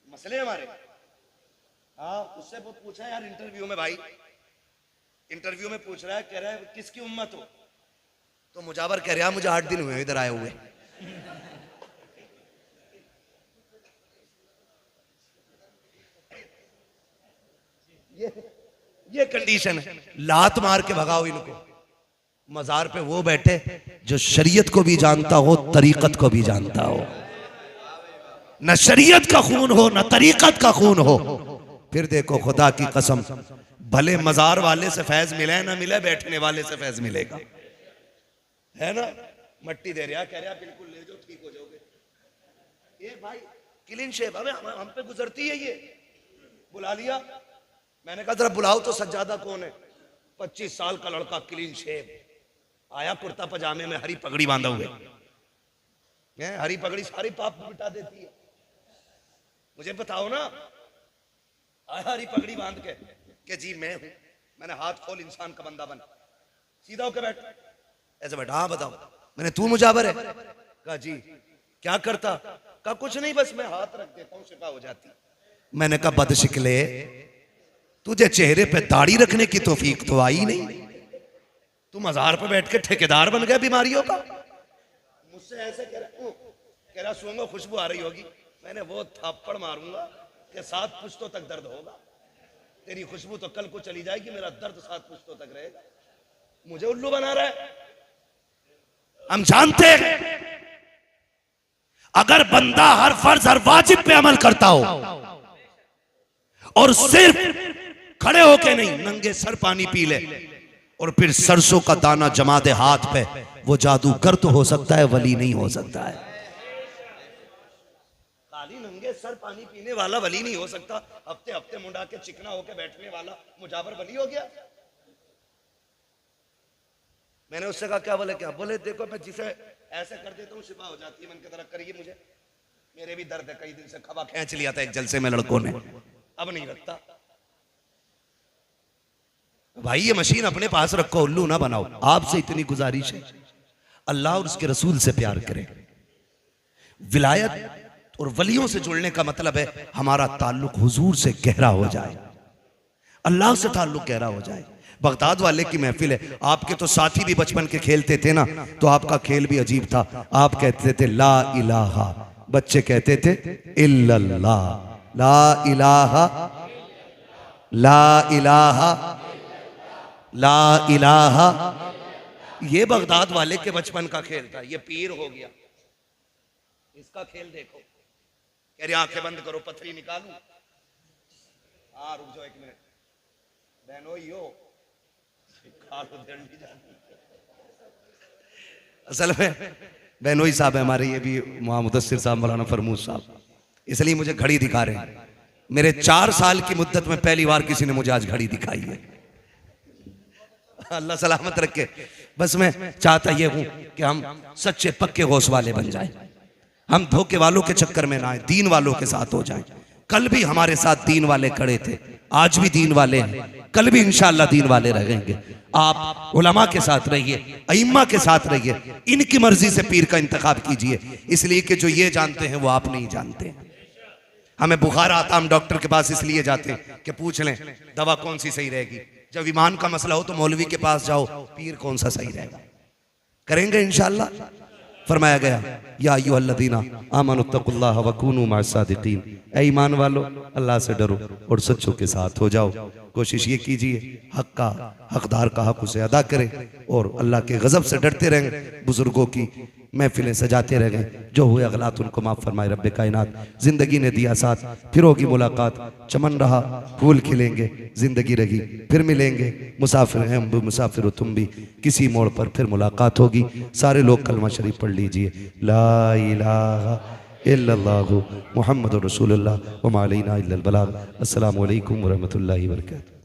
मसले हमारे। हाँ, उससे वो पूछा यार इंटरव्यू में, भाई इंटरव्यू में पूछ रहा है, कह रहा है किसकी उम्मत हो, तो मुजावर कह रहा है मुझे 8 दिन हुए इधर आए हुए। ये कंडीशन है। लात मार के भगाओ इनको। मजार पे वो बैठे जो शरीयत को भी जानता हो, तरीकत को भी जानता हो। न शरीयत का खून हो न तरीकत का खून हो। फिर देखो, खुदा की कसम, भले मजार वाले से फैज मिले ना मिले, बैठने वाले से फैज मिलेगा, है ना। मट्टी दे रहा, कह रहा बिल्कुल ले जाओ, ठीक हो जाओगे। ये भाई क्लीन शेव हम पे गुजरती है। ये बुला लिया, मैंने कहा जरा बुलाओ तो सज्जादा कौन है। 25 साल का लड़का क्लीन शेव आया, कुर्ता पजामे में, हरी पगड़ी बांधा हुए। हरी पगड़ी सारी पाप मिटा देती है। मुझे बताओ ना, आया हरी पगड़ी बांध के कि जी मैं हूं। मैंने हाथ खोल, इंसान का बंदा बन, सीधा होकर बैठ, ऐसे बैठा। हाँ बताओ। मैंने तू मुजावर है? कहा जी। क्या करता? कहा कुछ नहीं, बस मैं हाथ रख देता हूं, शिफा हो जाती। मैंने कहा बदशिकले, तुझे चेहरे पे दाढ़ी रखने की तौफीक तो आई नहीं, तू मजार पे बैठ के ठेकेदार बन गया बीमारियों का। मुझसे ऐसे कह रहा सूंघो खुशबू आ रही होगी। मैंने वो थप्पड़ मारूंगा कि 7 पुश्तों तक दर्द होगा। तेरी खुशबू तो कल को चली जाएगी, मेरा दर्द 7 पुश्तों तक रहेगा। मुझे उल्लू बना रहा है। हम जानते हैं अगर बंदा हर फर्ज हर वाजिब पे अमल करता हो और सिर्फ खड़े होके नहीं, नंगे सर पानी पी ले और फिर सरसों का दाना जमा दे हाथ पे, वो जादूगर तो हो सकता है, वली नहीं हो सकता है। खाली नंगे सर पानी पीने वाला वली नहीं हो सकता। हफ्ते हफ्ते मुंडा के चिकना होके बैठने वाला मुजावर वली हो गया? मैंने उससे कहा क्या? बोले क्या? बोले देखो मैं जिसे ऐसे कर देता हूँ शिफा हो जाती है। मैंने कहा करिए मुझे, मेरे भी दर्द है, कई दिन से खबा खींच लिया था एक जलसे में लड़कों ने, अब नहीं रखता। भाई ये मशीन अपने पास रखो, उल्लू ना बनाओ। आपसे इतनी गुजारिश है, अल्लाह और उसके रसूल से प्यार करें। विलायत और वलियों से जुड़ने का मतलब है हमारा ताल्लुक हुजूर से गहरा हो जाए, अल्लाह से ताल्लुक गहरा हो जाए। बगदाद वाले की महफिल है, आपके तो साथी भी बचपन के खेलते थे ना, तो आपका खेल भी अजीब था। आप कहते थे ला इलाहा, बच्चे कहते थे इल्लल्लाह। ला इलाहा, ला इलाहा, ला इलाहा। ये बगदाद वाले के बचपन का खेल था। ये पीर हो गया, इसका खेल देखो। कह रही आंखें बंद करो, पथरी निकालू। हाँ रुक जाओ एक मिनट बहनों, यो असल में बहनोई साहब है हमारे, ये भी मुदस्सिर साहब, मौलाना फरमूद साहब, इसलिए मुझे घड़ी दिखा रहे हैं। मेरे 4 साल की मुद्दत में पहली बार किसी ने मुझे आज घड़ी दिखाई है। अल्लाह सलामत रखे। बस मैं चाहता ये हूं कि हम सच्चे पक्के होश वाले बन जाएं, हम धोखे वालों के चक्कर में ना आए, दीन वालों के साथ हो जाएं। कल भी हमारे साथ दीन वाले खड़े थे, आज भी दीन वाले हैं, कल भी इंशाअल्लाह दीन वाले रहेंगे। आप उलमा के साथ रहिए, अइम्मा के साथ रहिए, इनकी मर्जी से पीर का इंतखाब कीजिए, इसलिए कि जो ये जानते हैं वो आप नहीं जानते। हमें बुखार आता, हम डॉक्टर के पास इसलिए जाते हैं कि पूछ लें दवा कौन सी सही रहेगी। जब ईमान का मसला हो तो मौलवी के पास जाओ, पीर कौन सा सही रहेगा। करेंगे इंशाअल्लाह। फरमाया गया या अय्युहल्लज़ीना आमनुत्तकुल्लाह वकूनू मअस्सादिकीन, ऐ ईमान वालो अल्लाह से डरो और सच्चों के साथ हो जाओ। कोशिश ये कीजिए हक का हकदार का हक उसे अदा करें और अल्लाह के गजब से डरते रहें। बुजुर्गों की महफिलें सजाते रहें, जो हुए अगलात उनको माफ़ फरमाए रब्बे कायनात। जिंदगी ने दिया साथ, फिर होगी मुलाकात, चमन रहा फूल खिलेंगे, जिंदगी रही फिर मिलेंगे। मुसाफिर हैं हम भी, मुसाफिर हो तुम भी, किसी मोड़ पर फिर मुलाकात होगी। सारे लोग कलमा शरीफ पढ़ लीजिए, ला इलाहा इल्लल्लाहु मुहम्मदुर रसूलुल्लाह व मा अलैना इल्लल बलाग। अस्सलामु अलैकुम व रहमतुल्लाहि व बरकातहू।